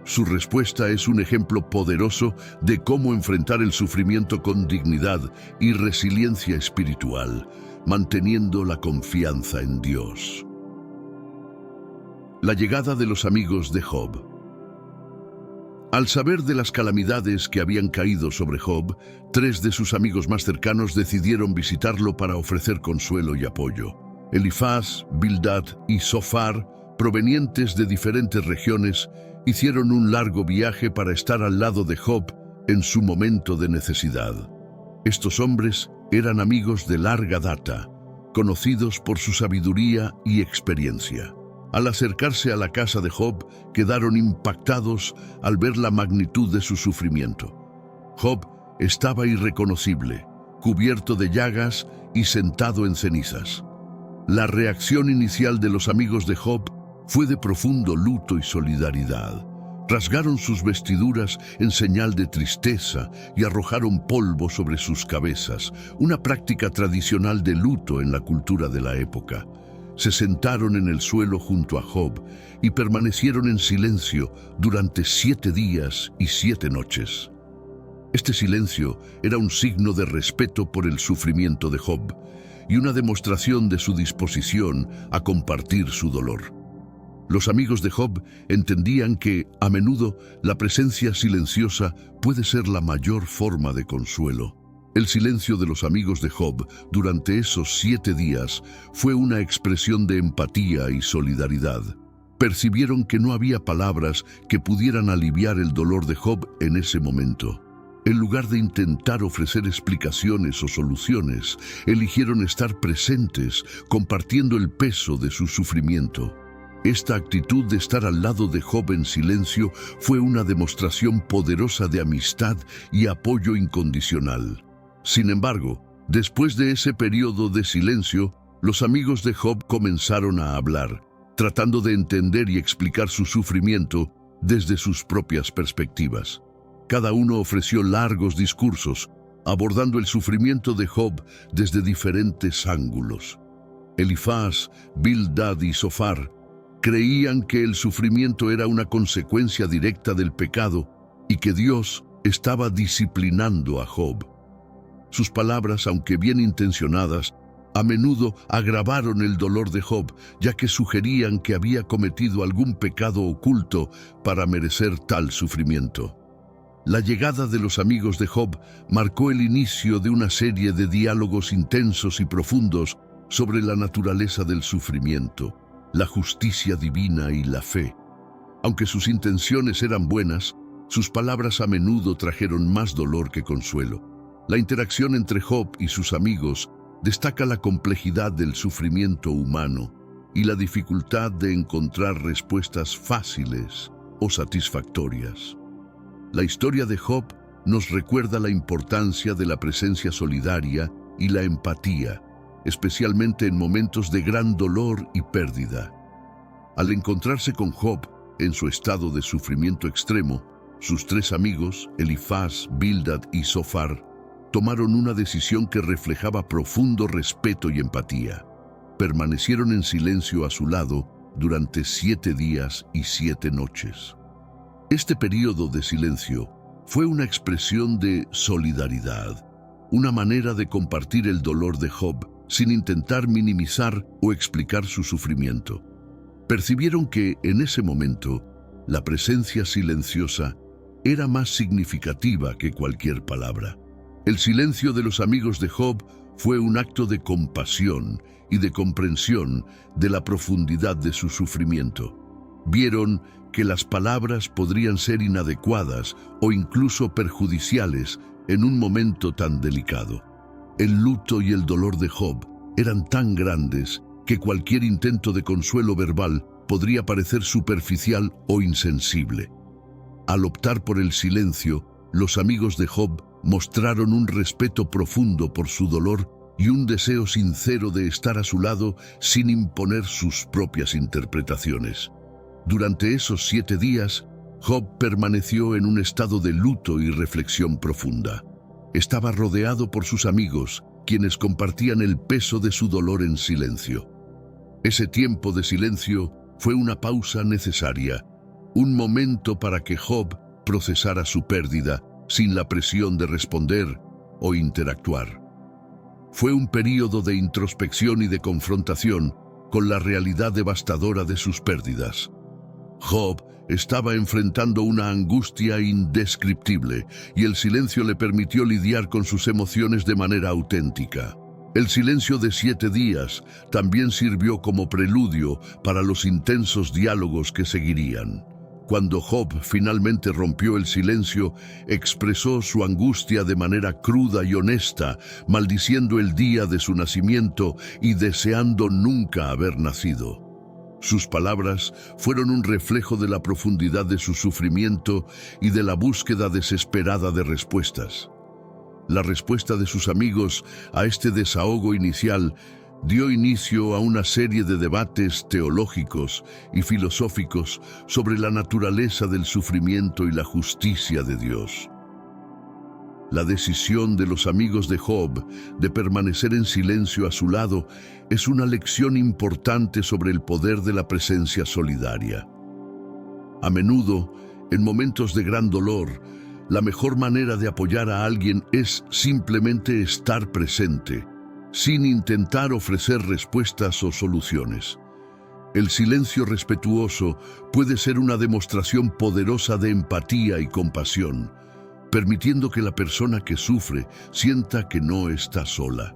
Su respuesta es un ejemplo poderoso de cómo enfrentar el sufrimiento con dignidad y resiliencia espiritual, manteniendo la confianza en Dios. La llegada de los amigos de Job. Al saber de las calamidades que habían caído sobre Job, 3 de sus amigos más cercanos decidieron visitarlo para ofrecer consuelo y apoyo. Elifaz, Bildad y Zofar, provenientes de diferentes regiones, hicieron un largo viaje para estar al lado de Job en su momento de necesidad. Estos hombres eran amigos de larga data, conocidos por su sabiduría y experiencia. Al acercarse a la casa de Job, quedaron impactados al ver la magnitud de su sufrimiento. Job estaba irreconocible, cubierto de llagas y sentado en cenizas. La reacción inicial de los amigos de Job fue de profundo luto y solidaridad. Rasgaron sus vestiduras en señal de tristeza y arrojaron polvo sobre sus cabezas, una práctica tradicional de luto en la cultura de la época. Se sentaron en el suelo junto a Job y permanecieron en silencio durante 7 días y 7 noches. Este silencio era un signo de respeto por el sufrimiento de Job y una demostración de su disposición a compartir su dolor. Los amigos de Job entendían que, a menudo, la presencia silenciosa puede ser la mayor forma de consuelo. El silencio de los amigos de Job durante esos 7 días fue una expresión de empatía y solidaridad. Percibieron que no había palabras que pudieran aliviar el dolor de Job en ese momento. En lugar de intentar ofrecer explicaciones o soluciones, eligieron estar presentes, compartiendo el peso de su sufrimiento. Esta actitud de estar al lado de Job en silencio fue una demostración poderosa de amistad y apoyo incondicional. Sin embargo, después de ese periodo de silencio, los amigos de Job comenzaron a hablar, tratando de entender y explicar su sufrimiento desde sus propias perspectivas. Cada uno ofreció largos discursos, abordando el sufrimiento de Job desde diferentes ángulos. Elifaz, Bildad y Zofar creían que el sufrimiento era una consecuencia directa del pecado y que Dios estaba disciplinando a Job. Sus palabras, aunque bien intencionadas, a menudo agravaron el dolor de Job, ya que sugerían que había cometido algún pecado oculto para merecer tal sufrimiento. La llegada de los amigos de Job marcó el inicio de una serie de diálogos intensos y profundos sobre la naturaleza del sufrimiento, la justicia divina y la fe. Aunque sus intenciones eran buenas, sus palabras a menudo trajeron más dolor que consuelo. La interacción entre Job y sus amigos destaca la complejidad del sufrimiento humano y la dificultad de encontrar respuestas fáciles o satisfactorias. La historia de Job nos recuerda la importancia de la presencia solidaria y la empatía, especialmente en momentos de gran dolor y pérdida. Al encontrarse con Job en su estado de sufrimiento extremo, sus tres amigos, Elifaz, Bildad y Zofar, tomaron una decisión que reflejaba profundo respeto y empatía. Permanecieron en silencio a su lado durante 7 días y 7 noches. Este período de silencio fue una expresión de solidaridad, una manera de compartir el dolor de Job sin intentar minimizar o explicar su sufrimiento. Percibieron que, en ese momento, la presencia silenciosa era más significativa que cualquier palabra. El silencio de los amigos de Job fue un acto de compasión y de comprensión de la profundidad de su sufrimiento. Vieron que las palabras podrían ser inadecuadas o incluso perjudiciales en un momento tan delicado. El luto y el dolor de Job eran tan grandes que cualquier intento de consuelo verbal podría parecer superficial o insensible. Al optar por el silencio, los amigos de Job mostraron un respeto profundo por su dolor y un deseo sincero de estar a su lado sin imponer sus propias interpretaciones. Durante esos 7 días, Job permaneció en un estado de luto y reflexión profunda. Estaba rodeado por sus amigos, quienes compartían el peso de su dolor en silencio. Ese tiempo de silencio fue una pausa necesaria, un momento para que Job procesara su pérdida sin la presión de responder o interactuar. Fue un período de introspección y de confrontación con la realidad devastadora de sus pérdidas. Job estaba enfrentando una angustia indescriptible y el silencio le permitió lidiar con sus emociones de manera auténtica. El silencio de 7 días también sirvió como preludio para los intensos diálogos que seguirían. Cuando Job finalmente rompió el silencio, expresó su angustia de manera cruda y honesta, maldiciendo el día de su nacimiento y deseando nunca haber nacido. Sus palabras fueron un reflejo de la profundidad de su sufrimiento y de la búsqueda desesperada de respuestas. La respuesta de sus amigos a este desahogo inicial dio inicio a una serie de debates teológicos y filosóficos sobre la naturaleza del sufrimiento y la justicia de Dios. La decisión de los amigos de Job de permanecer en silencio a su lado es una lección importante sobre el poder de la presencia solidaria. A menudo, en momentos de gran dolor, la mejor manera de apoyar a alguien es simplemente estar presente, sin intentar ofrecer respuestas o soluciones. El silencio respetuoso puede ser una demostración poderosa de empatía y compasión, permitiendo que la persona que sufre sienta que no está sola.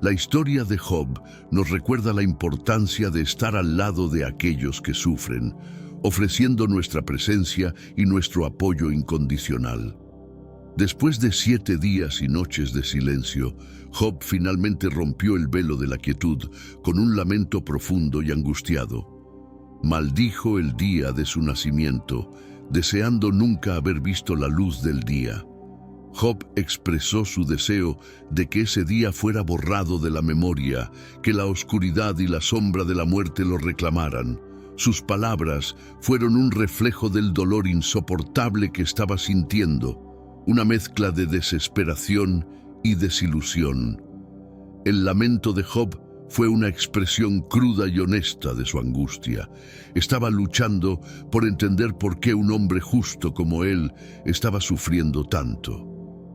La historia de Job nos recuerda la importancia de estar al lado de aquellos que sufren, ofreciendo nuestra presencia y nuestro apoyo incondicional. Después de 7 días y noches de silencio, Job finalmente rompió el velo de la quietud con un lamento profundo y angustiado. Maldijo el día de su nacimiento, deseando nunca haber visto la luz del día. Job expresó su deseo de que ese día fuera borrado de la memoria, que la oscuridad y la sombra de la muerte lo reclamaran, Sus palabras fueron un reflejo del dolor insoportable que estaba sintiendo, una mezcla de desesperación y desilusión. El lamento de Job fue una expresión cruda y honesta de su angustia. Estaba luchando por entender por qué un hombre justo como él estaba sufriendo tanto.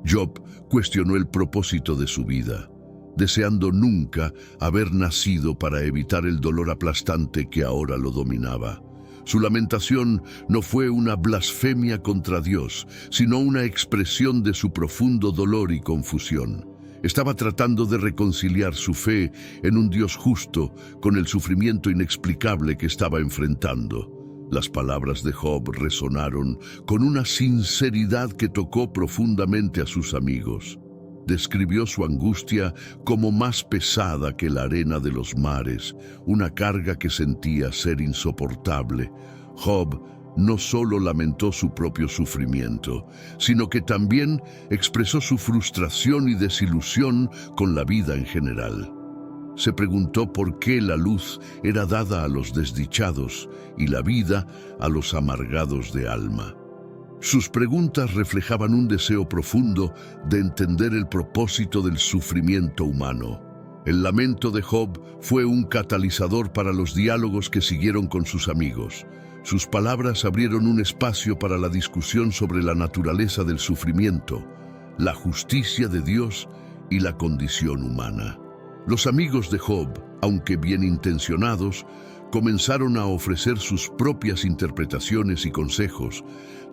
Job cuestionó el propósito de su vida, deseando nunca haber nacido para evitar el dolor aplastante que ahora lo dominaba. Su lamentación no fue una blasfemia contra Dios, sino una expresión de su profundo dolor y confusión. Estaba tratando de reconciliar su fe en un Dios justo con el sufrimiento inexplicable que estaba enfrentando. Las palabras de Job resonaron con una sinceridad que tocó profundamente a sus amigos. Describió su angustia como más pesada que la arena de los mares, una carga que sentía ser insoportable. Job no solo lamentó su propio sufrimiento, sino que también expresó su frustración y desilusión con la vida en general. Se preguntó por qué la luz era dada a los desdichados y la vida a los amargados de alma. Sus preguntas reflejaban un deseo profundo de entender el propósito del sufrimiento humano. El lamento de Job fue un catalizador para los diálogos que siguieron con sus amigos. Sus palabras abrieron un espacio para la discusión sobre la naturaleza del sufrimiento, la justicia de Dios y la condición humana. Los amigos de Job, aunque bien intencionados, comenzaron a ofrecer sus propias interpretaciones y consejos,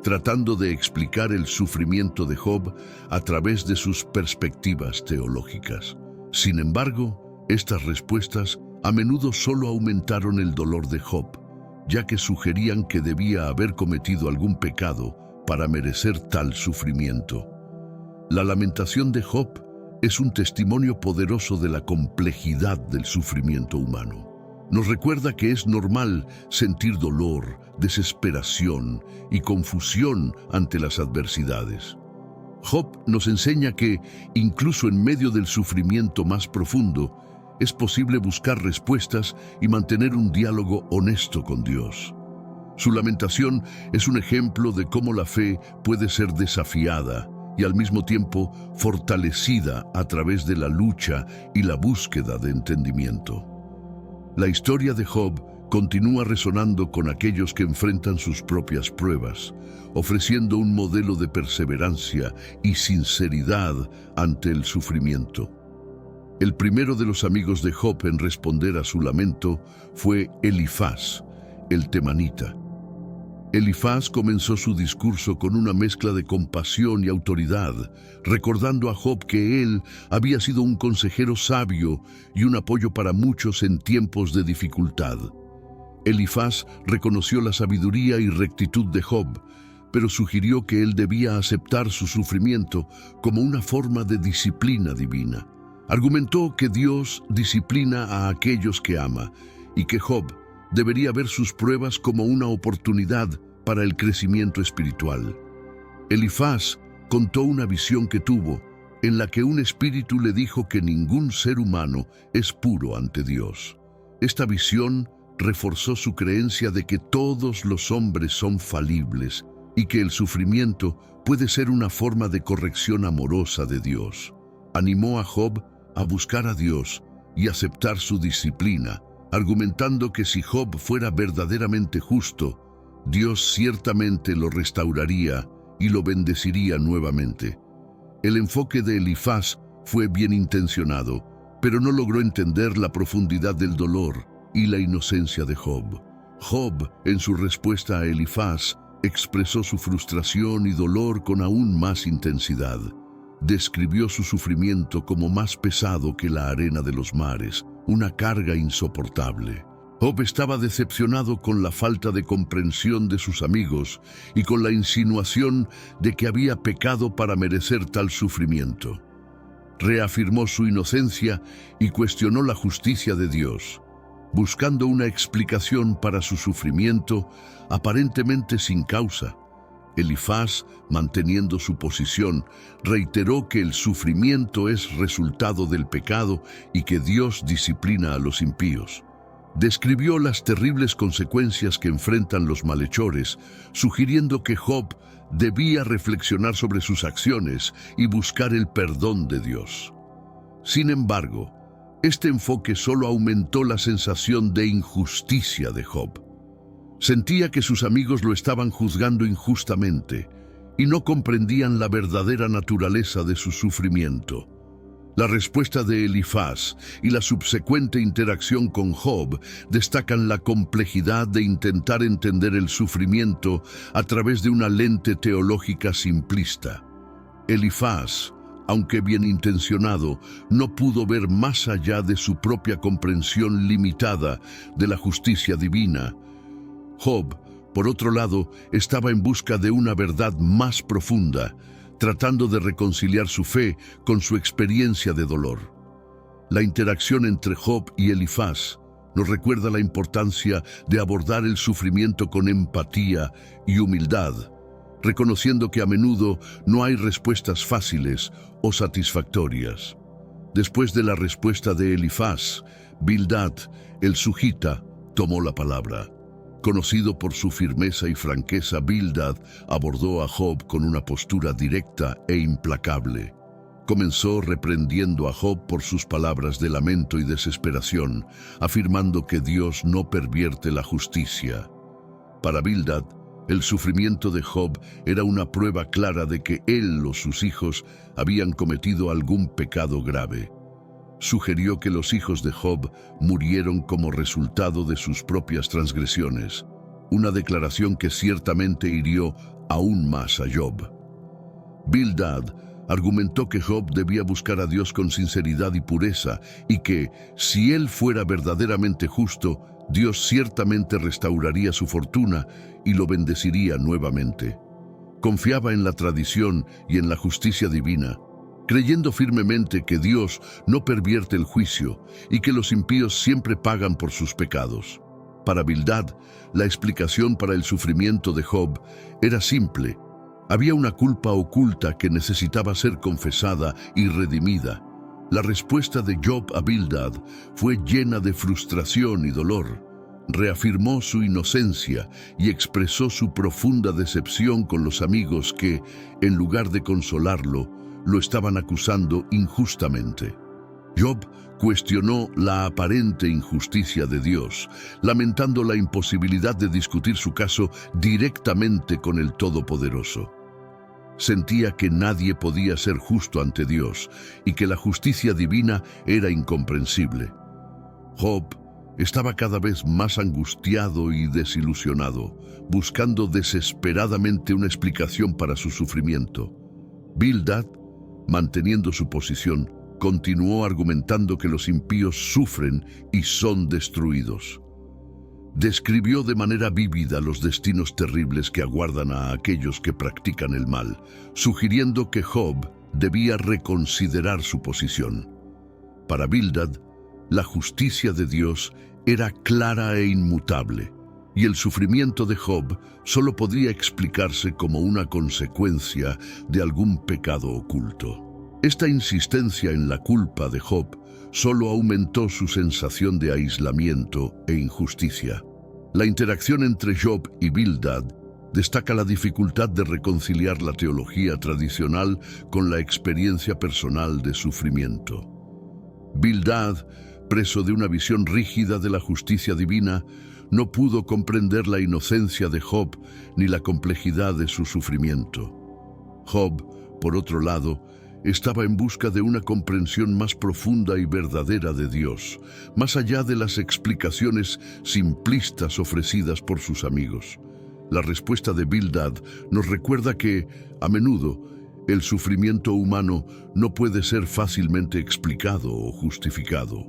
tratando de explicar el sufrimiento de Job a través de sus perspectivas teológicas. Sin embargo, estas respuestas a menudo solo aumentaron el dolor de Job, ya que sugerían que debía haber cometido algún pecado para merecer tal sufrimiento. La lamentación de Job es un testimonio poderoso de la complejidad del sufrimiento humano. Nos recuerda que es normal sentir dolor, desesperación y confusión ante las adversidades. Job nos enseña que, incluso en medio del sufrimiento más profundo, es posible buscar respuestas y mantener un diálogo honesto con Dios. Su lamentación es un ejemplo de cómo la fe puede ser desafiada y al mismo tiempo fortalecida a través de la lucha y la búsqueda de entendimiento. La historia de Job continúa resonando con aquellos que enfrentan sus propias pruebas, ofreciendo un modelo de perseverancia y sinceridad ante el sufrimiento. El primero de los amigos de Job en responder a su lamento fue Elifaz, el temanita. Elifaz comenzó su discurso con una mezcla de compasión y autoridad, recordando a Job que él había sido un consejero sabio y un apoyo para muchos en tiempos de dificultad. Elifaz reconoció la sabiduría y rectitud de Job, pero sugirió que él debía aceptar su sufrimiento como una forma de disciplina divina. Argumentó que Dios disciplina a aquellos que ama y que Job debería ver sus pruebas como una oportunidad para el crecimiento espiritual. Elifaz contó una visión que tuvo, en la que un espíritu le dijo que ningún ser humano es puro ante Dios. Esta visión reforzó su creencia de que todos los hombres son falibles y que el sufrimiento puede ser una forma de corrección amorosa de Dios. Animó a Job a buscar a Dios y aceptar su disciplina, argumentando que si Job fuera verdaderamente justo, Dios ciertamente lo restauraría y lo bendeciría nuevamente. El enfoque de Elifaz fue bien intencionado, pero no logró entender la profundidad del dolor y la inocencia de Job. Job, en su respuesta a Elifaz, expresó su frustración y dolor con aún más intensidad. Describió su sufrimiento como más pesado que la arena de los mares, una carga insoportable. Job estaba decepcionado con la falta de comprensión de sus amigos y con la insinuación de que había pecado para merecer tal sufrimiento. Reafirmó su inocencia y cuestionó la justicia de Dios, buscando una explicación para su sufrimiento aparentemente sin causa. Elifaz, manteniendo su posición, reiteró que el sufrimiento es resultado del pecado y que Dios disciplina a los impíos. Describió las terribles consecuencias que enfrentan los malhechores, sugiriendo que Job debía reflexionar sobre sus acciones y buscar el perdón de Dios. Sin embargo, este enfoque solo aumentó la sensación de injusticia de Job. Sentía que sus amigos lo estaban juzgando injustamente y no comprendían la verdadera naturaleza de su sufrimiento. La respuesta de Elifaz y la subsecuente interacción con Job destacan la complejidad de intentar entender el sufrimiento a través de una lente teológica simplista. Elifaz, aunque bien intencionado, no pudo ver más allá de su propia comprensión limitada de la justicia divina. Job, por otro lado, estaba en busca de una verdad más profunda, tratando de reconciliar su fe con su experiencia de dolor. La interacción entre Job y Elifaz nos recuerda la importancia de abordar el sufrimiento con empatía y humildad, reconociendo que a menudo no hay respuestas fáciles o satisfactorias. Después de la respuesta de Elifaz, Bildad, el sujita, tomó la palabra. Conocido por su firmeza y franqueza, Bildad abordó a Job con una postura directa e implacable. Comenzó reprendiendo a Job por sus palabras de lamento y desesperación, afirmando que Dios no pervierte la justicia. Para Bildad, el sufrimiento de Job era una prueba clara de que él o sus hijos habían cometido algún pecado grave. Sugirió que los hijos de Job murieron como resultado de sus propias transgresiones, una declaración que ciertamente hirió aún más a Job. Bildad argumentó que Job debía buscar a Dios con sinceridad y pureza, y que, si él fuera verdaderamente justo, Dios ciertamente restauraría su fortuna y lo bendeciría nuevamente. Confiaba en la tradición y en la justicia divina, creyendo firmemente que Dios no pervierte el juicio y que los impíos siempre pagan por sus pecados. Para Bildad, la explicación para el sufrimiento de Job era simple. Había una culpa oculta que necesitaba ser confesada y redimida. La respuesta de Job a Bildad fue llena de frustración y dolor. Reafirmó su inocencia y expresó su profunda decepción con los amigos que, en lugar de consolarlo, lo estaban acusando injustamente. Job cuestionó la aparente injusticia de Dios, lamentando la imposibilidad de discutir su caso directamente con el Todopoderoso. Sentía que nadie podía ser justo ante Dios y que la justicia divina era incomprensible. Job estaba cada vez más angustiado y desilusionado, buscando desesperadamente una explicación para su sufrimiento. Bildad, manteniendo su posición, continuó argumentando que los impíos sufren y son destruidos. Describió de manera vívida los destinos terribles que aguardan a aquellos que practican el mal, sugiriendo que Job debía reconsiderar su posición. Para Bildad, la justicia de Dios era clara e inmutable, y el sufrimiento de Job solo podría explicarse como una consecuencia de algún pecado oculto. Esta insistencia en la culpa de Job solo aumentó su sensación de aislamiento e injusticia. La interacción entre Job y Bildad destaca la dificultad de reconciliar la teología tradicional con la experiencia personal de sufrimiento. Bildad, preso de una visión rígida de la justicia divina, no pudo comprender la inocencia de Job ni la complejidad de su sufrimiento. Job, por otro lado, estaba en busca de una comprensión más profunda y verdadera de Dios, más allá de las explicaciones simplistas ofrecidas por sus amigos. La respuesta de Bildad nos recuerda que, a menudo, el sufrimiento humano no puede ser fácilmente explicado o justificado,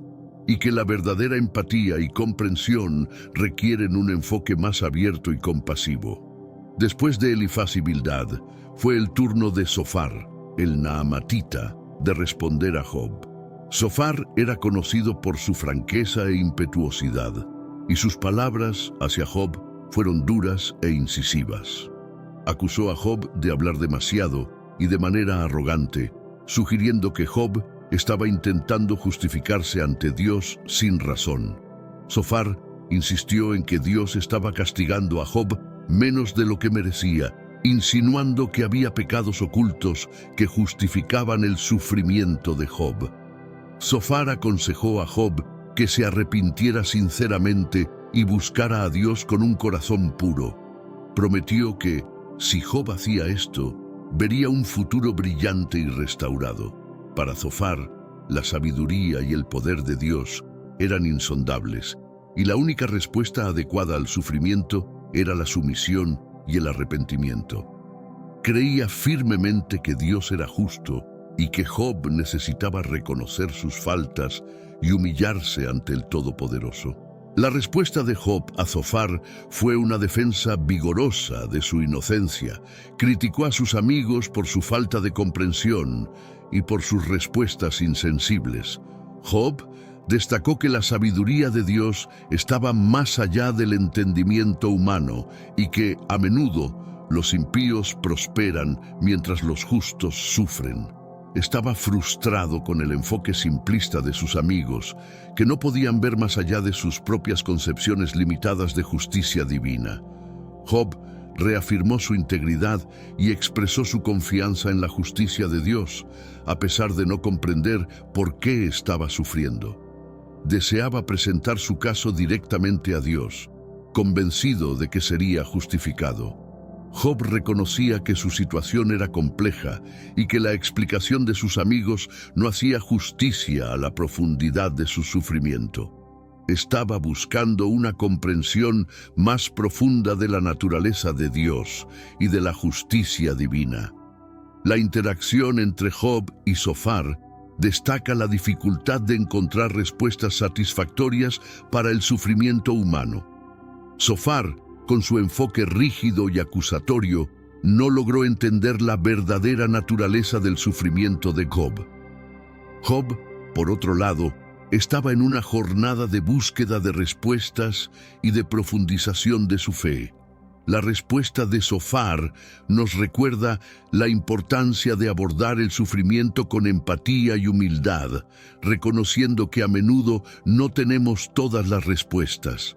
y que la verdadera empatía y comprensión requieren un enfoque más abierto y compasivo. Después de Elifaz y Bildad, fue el turno de Zofar, el naamatita, de responder a Job. Zofar era conocido por su franqueza e impetuosidad, y sus palabras hacia Job fueron duras e incisivas. Acusó a Job de hablar demasiado y de manera arrogante, sugiriendo que Job estaba intentando justificarse ante Dios sin razón. Zofar insistió en que Dios estaba castigando a Job menos de lo que merecía, insinuando que había pecados ocultos que justificaban el sufrimiento de Job. Zofar aconsejó a Job que se arrepintiera sinceramente y buscara a Dios con un corazón puro. Prometió que, si Job hacía esto, vería un futuro brillante y restaurado. Para Zofar, la sabiduría y el poder de Dios eran insondables, y la única respuesta adecuada al sufrimiento era la sumisión y el arrepentimiento. Creía firmemente que Dios era justo y que Job necesitaba reconocer sus faltas y humillarse ante el Todopoderoso. La respuesta de Job a Zofar fue una defensa vigorosa de su inocencia. Criticó a sus amigos por su falta de comprensión y por sus respuestas insensibles. Job destacó que la sabiduría de Dios estaba más allá del entendimiento humano y que, a menudo, los impíos prosperan mientras los justos sufren. Estaba frustrado con el enfoque simplista de sus amigos, que no podían ver más allá de sus propias concepciones limitadas de justicia divina. Job reafirmó su integridad y expresó su confianza en la justicia de Dios, a pesar de no comprender por qué estaba sufriendo. Deseaba presentar su caso directamente a Dios, convencido de que sería justificado. Job reconocía que su situación era compleja y que la explicación de sus amigos no hacía justicia a la profundidad de su sufrimiento. Estaba buscando una comprensión más profunda de la naturaleza de Dios y de la justicia divina. La interacción entre Job y Zofar destaca la dificultad de encontrar respuestas satisfactorias para el sufrimiento humano. Zofar, con su enfoque rígido y acusatorio, no logró entender la verdadera naturaleza del sufrimiento de Job. Job, por otro lado, estaba en una jornada de búsqueda de respuestas y de profundización de su fe. La respuesta de Zofar nos recuerda la importancia de abordar el sufrimiento con empatía y humildad, reconociendo que a menudo no tenemos todas las respuestas.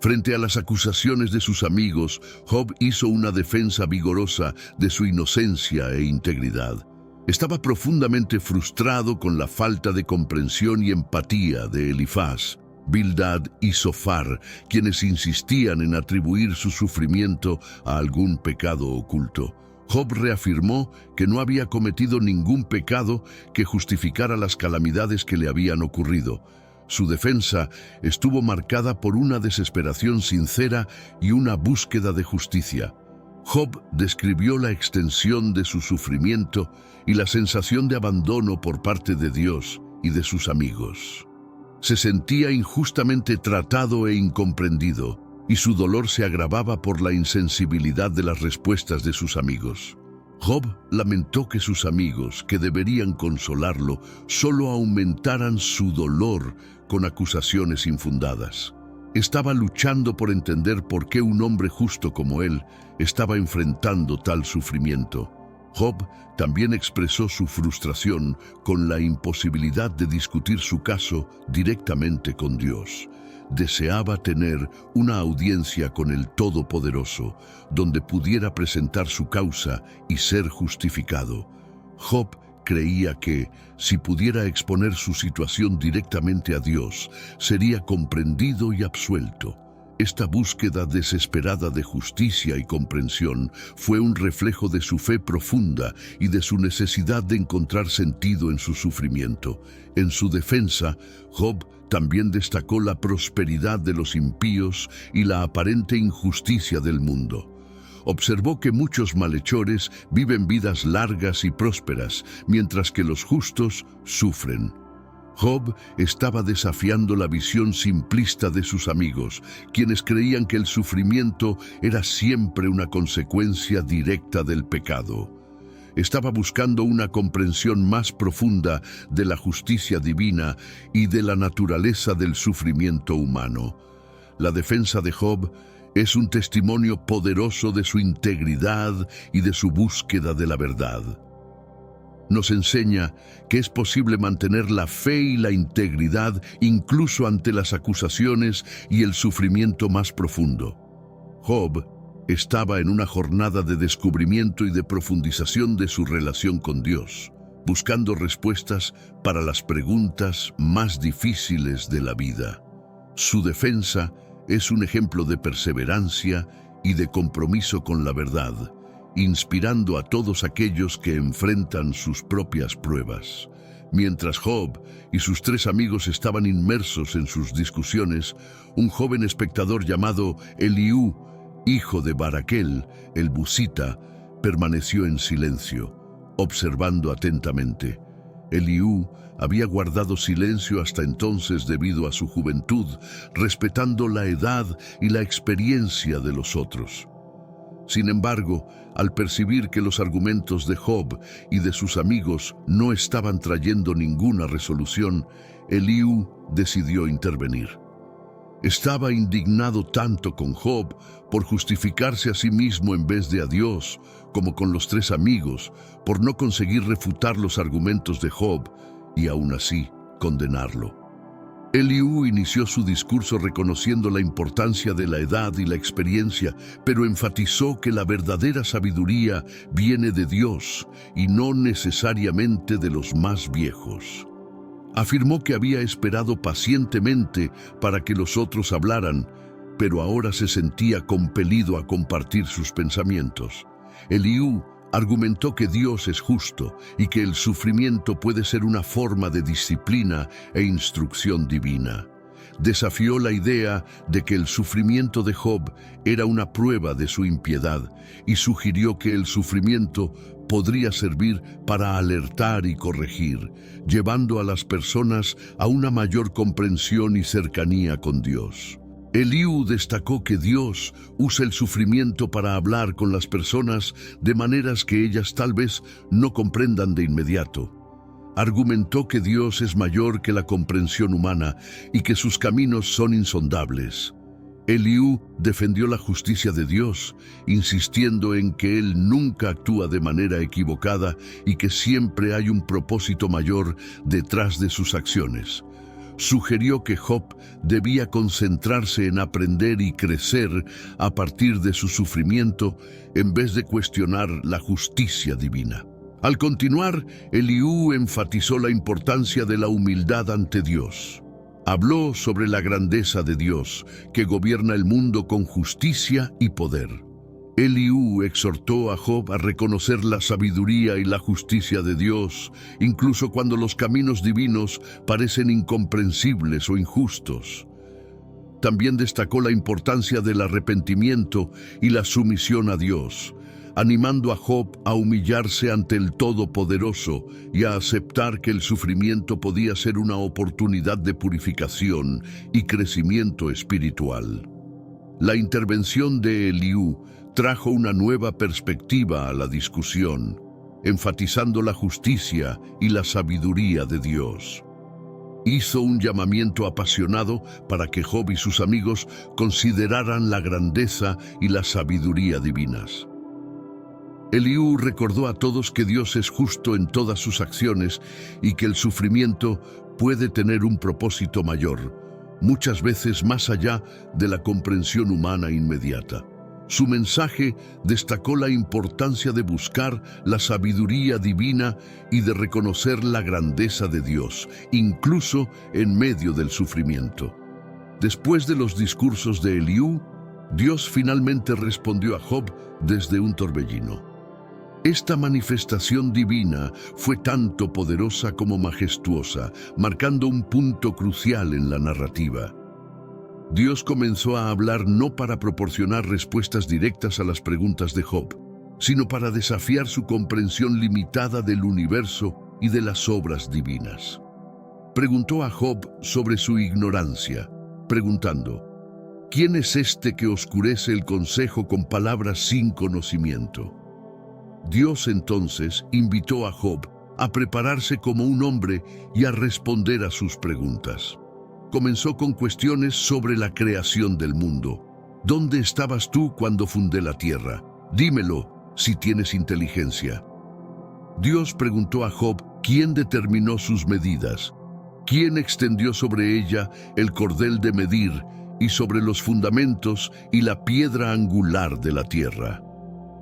Frente a las acusaciones de sus amigos, Job hizo una defensa vigorosa de su inocencia e integridad. Estaba profundamente frustrado con la falta de comprensión y empatía de Elifaz, Bildad y Zofar, quienes insistían en atribuir su sufrimiento a algún pecado oculto. Job reafirmó que no había cometido ningún pecado que justificara las calamidades que le habían ocurrido. Su defensa estuvo marcada por una desesperación sincera y una búsqueda de justicia. Job describió la extensión de su sufrimiento y la sensación de abandono por parte de Dios y de sus amigos. Se sentía injustamente tratado e incomprendido, y su dolor se agravaba por la insensibilidad de las respuestas de sus amigos. Job lamentó que sus amigos, que deberían consolarlo, solo aumentaran su dolor con acusaciones infundadas. Estaba luchando por entender por qué un hombre justo como él estaba enfrentando tal sufrimiento. Job también expresó su frustración con la imposibilidad de discutir su caso directamente con Dios. Deseaba tener una audiencia con el Todopoderoso, donde pudiera presentar su causa y ser justificado. Job creía que, si pudiera exponer su situación directamente a Dios, sería comprendido y absuelto. Esta búsqueda desesperada de justicia y comprensión fue un reflejo de su fe profunda y de su necesidad de encontrar sentido en su sufrimiento. En su defensa, Job también destacó la prosperidad de los impíos y la aparente injusticia del mundo. Observó que muchos malhechores viven vidas largas y prósperas, mientras que los justos sufren. Job estaba desafiando la visión simplista de sus amigos, quienes creían que el sufrimiento era siempre una consecuencia directa del pecado. Estaba buscando una comprensión más profunda de la justicia divina y de la naturaleza del sufrimiento humano. La defensa de Job es un testimonio poderoso de su integridad y de su búsqueda de la verdad. Nos enseña que es posible mantener la fe y la integridad incluso ante las acusaciones y el sufrimiento más profundo. Job estaba en una jornada de descubrimiento y de profundización de su relación con Dios, buscando respuestas para las preguntas más difíciles de la vida. Su defensa es un ejemplo de perseverancia y de compromiso con la verdad, inspirando a todos aquellos que enfrentan sus propias pruebas. Mientras Job y sus 3 amigos estaban inmersos en sus discusiones, un joven espectador llamado Eliú, hijo de Baraquel, el busita, permaneció en silencio, observando atentamente. Eliú había guardado silencio hasta entonces debido a su juventud, respetando la edad y la experiencia de los otros. Sin embargo, al percibir que los argumentos de Job y de sus amigos no estaban trayendo ninguna resolución, Eliú decidió intervenir. Estaba indignado tanto con Job por justificarse a sí mismo en vez de a Dios, como con los 3 amigos por no conseguir refutar los argumentos de Job y aún así condenarlo. Eliú inició su discurso reconociendo la importancia de la edad y la experiencia, pero enfatizó que la verdadera sabiduría viene de Dios y no necesariamente de los más viejos. Afirmó que había esperado pacientemente para que los otros hablaran, pero ahora se sentía compelido a compartir sus pensamientos. Eliú argumentó que Dios es justo y que el sufrimiento puede ser una forma de disciplina e instrucción divina. Desafió la idea de que el sufrimiento de Job era una prueba de su impiedad y sugirió que el sufrimiento podría servir para alertar y corregir, llevando a las personas a una mayor comprensión y cercanía con Dios. Eliú destacó que Dios usa el sufrimiento para hablar con las personas de maneras que ellas tal vez no comprendan de inmediato. Argumentó que Dios es mayor que la comprensión humana y que sus caminos son insondables. Eliú defendió la justicia de Dios, insistiendo en que Él nunca actúa de manera equivocada y que siempre hay un propósito mayor detrás de sus acciones. Sugirió que Job debía concentrarse en aprender y crecer a partir de su sufrimiento en vez de cuestionar la justicia divina. Al continuar, Eliú enfatizó la importancia de la humildad ante Dios. Habló sobre la grandeza de Dios, que gobierna el mundo con justicia y poder. Eliú exhortó a Job a reconocer la sabiduría y la justicia de Dios, incluso cuando los caminos divinos parecen incomprensibles o injustos. También destacó la importancia del arrepentimiento y la sumisión a Dios, animando a Job a humillarse ante el Todopoderoso y a aceptar que el sufrimiento podía ser una oportunidad de purificación y crecimiento espiritual. La intervención de Eliú trajo una nueva perspectiva a la discusión, enfatizando la justicia y la sabiduría de Dios. Hizo un llamamiento apasionado para que Job y sus amigos consideraran la grandeza y la sabiduría divinas. Eliú recordó a todos que Dios es justo en todas sus acciones y que el sufrimiento puede tener un propósito mayor, muchas veces más allá de la comprensión humana inmediata. Su mensaje destacó la importancia de buscar la sabiduría divina y de reconocer la grandeza de Dios, incluso en medio del sufrimiento. Después de los discursos de Eliú, Dios finalmente respondió a Job desde un torbellino. Esta manifestación divina fue tanto poderosa como majestuosa, marcando un punto crucial en la narrativa. Dios comenzó a hablar no para proporcionar respuestas directas a las preguntas de Job, sino para desafiar su comprensión limitada del universo y de las obras divinas. Preguntó a Job sobre su ignorancia, preguntando: ¿quién es este que oscurece el consejo con palabras sin conocimiento? Dios entonces invitó a Job a prepararse como un hombre y a responder a sus preguntas. Comenzó con cuestiones sobre la creación del mundo. ¿Dónde estabas tú cuando fundé la tierra? Dímelo, si tienes inteligencia. Dios preguntó a Job quién determinó sus medidas, quién extendió sobre ella el cordel de medir y sobre los fundamentos y la piedra angular de la tierra.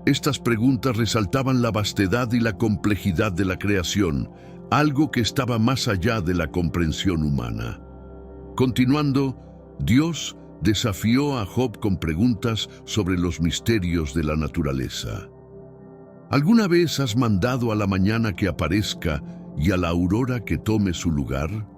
Estas preguntas resaltaban la vastedad y la complejidad de la creación, algo que estaba más allá de la comprensión humana. Continuando, Dios desafió a Job con preguntas sobre los misterios de la naturaleza. ¿Alguna vez has mandado a la mañana que aparezca y a la aurora que tome su lugar?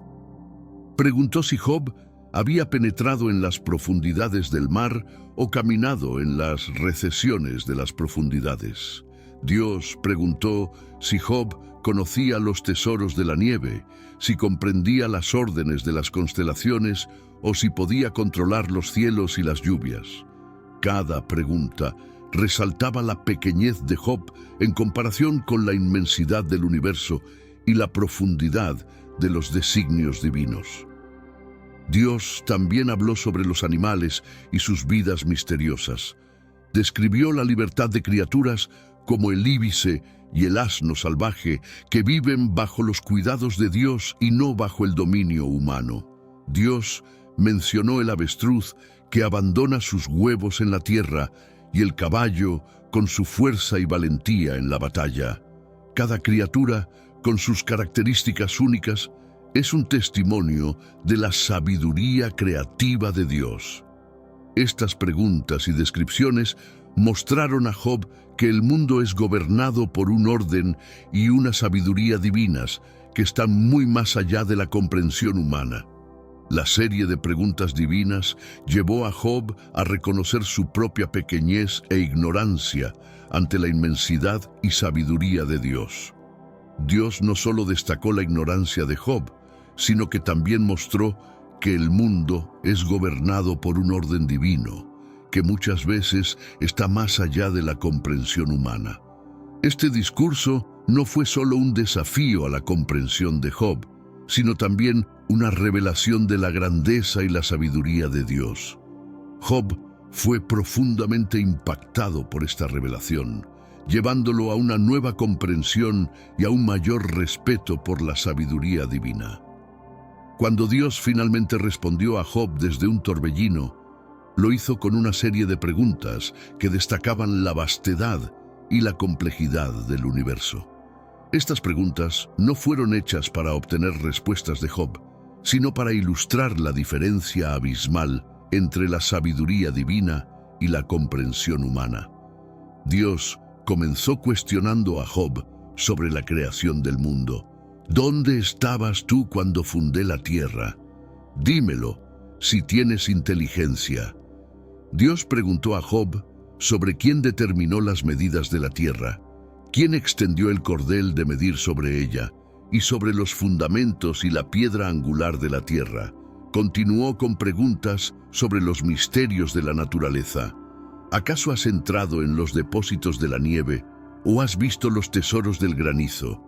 Preguntó si Job había penetrado en las profundidades del mar o caminado en las recesiones de las profundidades. Dios preguntó si Job conocía los tesoros de la nieve, si comprendía las órdenes de las constelaciones o si podía controlar los cielos y las lluvias. Cada pregunta resaltaba la pequeñez de Job en comparación con la inmensidad del universo y la profundidad de los designios divinos. Dios también habló sobre los animales y sus vidas misteriosas. Describió la libertad de criaturas como el íbice y el asno salvaje que viven bajo los cuidados de Dios y no bajo el dominio humano. Dios mencionó el avestruz que abandona sus huevos en la tierra y el caballo con su fuerza y valentía en la batalla. Cada criatura, con sus características únicas, es un testimonio de la sabiduría creativa de Dios. Estas preguntas y descripciones mostraron a Job que el mundo es gobernado por un orden y una sabiduría divinas que están muy más allá de la comprensión humana. La serie de preguntas divinas llevó a Job a reconocer su propia pequeñez e ignorancia ante la inmensidad y sabiduría de Dios. Dios no solo destacó la ignorancia de Job, sino que también mostró que el mundo es gobernado por un orden divino, que muchas veces está más allá de la comprensión humana. Este discurso no fue solo un desafío a la comprensión de Job, sino también una revelación de la grandeza y la sabiduría de Dios. Job fue profundamente impactado por esta revelación, llevándolo a una nueva comprensión y a un mayor respeto por la sabiduría divina. Cuando Dios finalmente respondió a Job desde un torbellino, lo hizo con una serie de preguntas que destacaban la vastedad y la complejidad del universo. Estas preguntas no fueron hechas para obtener respuestas de Job, sino para ilustrar la diferencia abismal entre la sabiduría divina y la comprensión humana. Dios comenzó cuestionando a Job sobre la creación del mundo. ¿Dónde estabas tú cuando fundé la tierra? Dímelo, si tienes inteligencia. Dios preguntó a Job sobre quién determinó las medidas de la tierra, quién extendió el cordel de medir sobre ella, y sobre los fundamentos y la piedra angular de la tierra. Continuó con preguntas sobre los misterios de la naturaleza. ¿Acaso has entrado en los depósitos de la nieve o has visto los tesoros del granizo?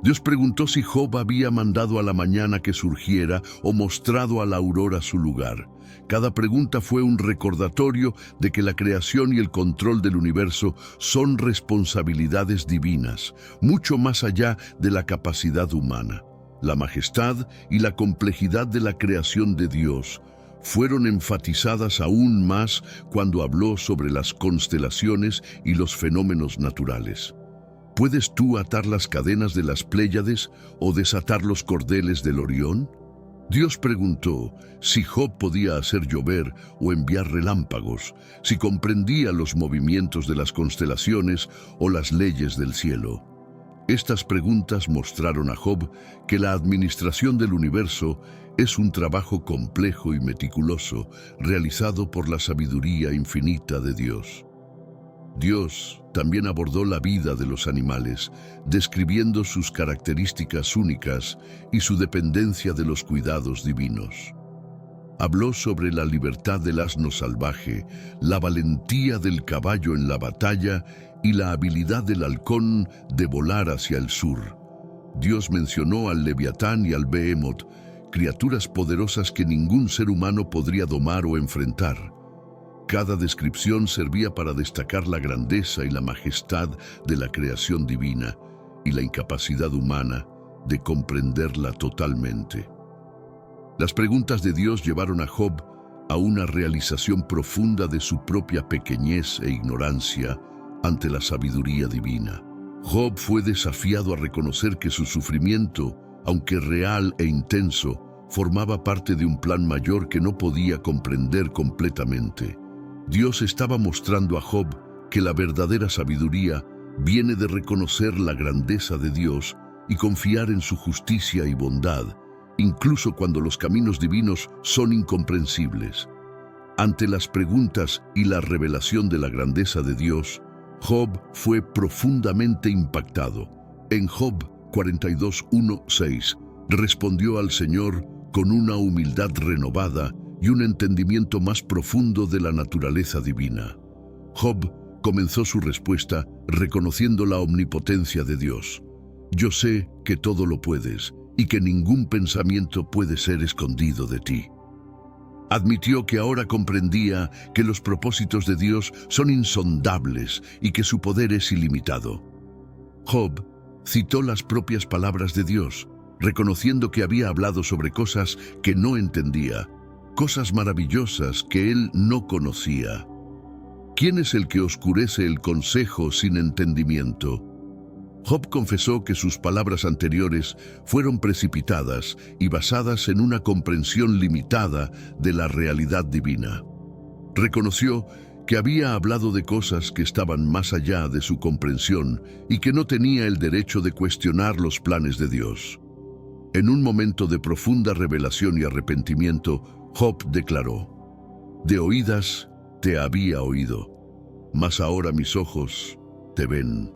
Dios preguntó si Job había mandado a la mañana que surgiera o mostrado a la aurora su lugar. Cada pregunta fue un recordatorio de que la creación y el control del universo son responsabilidades divinas, mucho más allá de la capacidad humana. La majestad y la complejidad de la creación de Dios fueron enfatizadas aún más cuando habló sobre las constelaciones y los fenómenos naturales. ¿Puedes tú atar las cadenas de las Pléyades o desatar los cordeles del Orión? Dios preguntó si Job podía hacer llover o enviar relámpagos, si comprendía los movimientos de las constelaciones o las leyes del cielo. Estas preguntas mostraron a Job que la administración del universo es un trabajo complejo y meticuloso, realizado por la sabiduría infinita de Dios. Dios también abordó la vida de los animales, describiendo sus características únicas y su dependencia de los cuidados divinos. Habló sobre la libertad del asno salvaje, la valentía del caballo en la batalla y la habilidad del halcón de volar hacia el sur. Dios mencionó al leviatán y al behemoth, criaturas poderosas que ningún ser humano podría domar o enfrentar. Cada descripción servía para destacar la grandeza y la majestad de la creación divina, y la incapacidad humana de comprenderla totalmente. Las preguntas de Dios llevaron a Job a una realización profunda de su propia pequeñez e ignorancia ante la sabiduría divina. Job fue desafiado a reconocer que su sufrimiento, aunque real e intenso, formaba parte de un plan mayor que no podía comprender completamente. Dios estaba mostrando a Job que la verdadera sabiduría viene de reconocer la grandeza de Dios y confiar en su justicia y bondad, incluso cuando los caminos divinos son incomprensibles. Ante las preguntas y la revelación de la grandeza de Dios, Job fue profundamente impactado. En Job 42:1-6, respondió al Señor con una humildad renovada y un entendimiento más profundo de la naturaleza divina. Job comenzó su respuesta reconociendo la omnipotencia de Dios. Yo sé que todo lo puedes y que ningún pensamiento puede ser escondido de ti. Admitió que ahora comprendía que los propósitos de Dios son insondables y que su poder es ilimitado. Job citó las propias palabras de Dios, reconociendo que había hablado sobre cosas que no entendía, cosas maravillosas que él no conocía. ¿Quién es el que oscurece el consejo sin entendimiento? Job confesó que sus palabras anteriores fueron precipitadas y basadas en una comprensión limitada de la realidad divina. Reconoció que había hablado de cosas que estaban más allá de su comprensión y que no tenía el derecho de cuestionar los planes de Dios. En un momento de profunda revelación y arrepentimiento, Job declaró: «De oídas te había oído, mas ahora mis ojos te ven».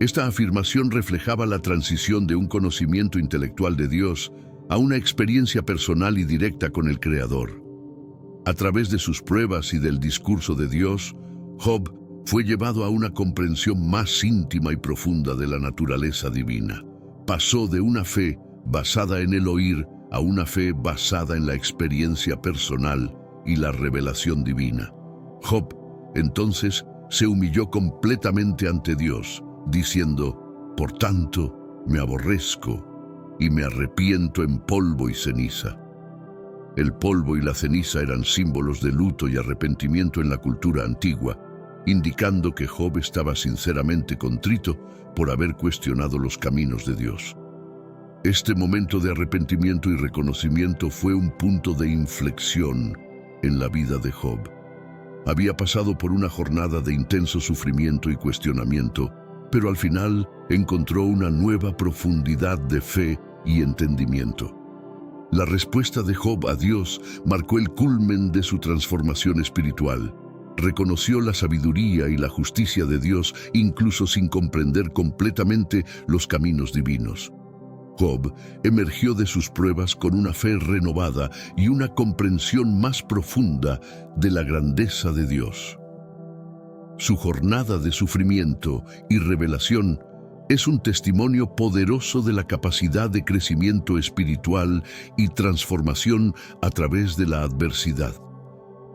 Esta afirmación reflejaba la transición de un conocimiento intelectual de Dios a una experiencia personal y directa con el Creador. A través de sus pruebas y del discurso de Dios, Job fue llevado a una comprensión más íntima y profunda de la naturaleza divina. Pasó de una fe basada en el oír a una fe basada en la experiencia personal y la revelación divina. Job, entonces, se humilló completamente ante Dios, diciendo: «Por tanto, me aborrezco y me arrepiento en polvo y ceniza». El polvo y la ceniza eran símbolos de luto y arrepentimiento en la cultura antigua, indicando que Job estaba sinceramente contrito por haber cuestionado los caminos de Dios. Este momento de arrepentimiento y reconocimiento fue un punto de inflexión en la vida de Job. Había pasado por una jornada de intenso sufrimiento y cuestionamiento, pero al final encontró una nueva profundidad de fe y entendimiento. La respuesta de Job a Dios marcó el culmen de su transformación espiritual. Reconoció la sabiduría y la justicia de Dios incluso sin comprender completamente los caminos divinos. Job emergió de sus pruebas con una fe renovada y una comprensión más profunda de la grandeza de Dios. Su jornada de sufrimiento y revelación es un testimonio poderoso de la capacidad de crecimiento espiritual y transformación a través de la adversidad.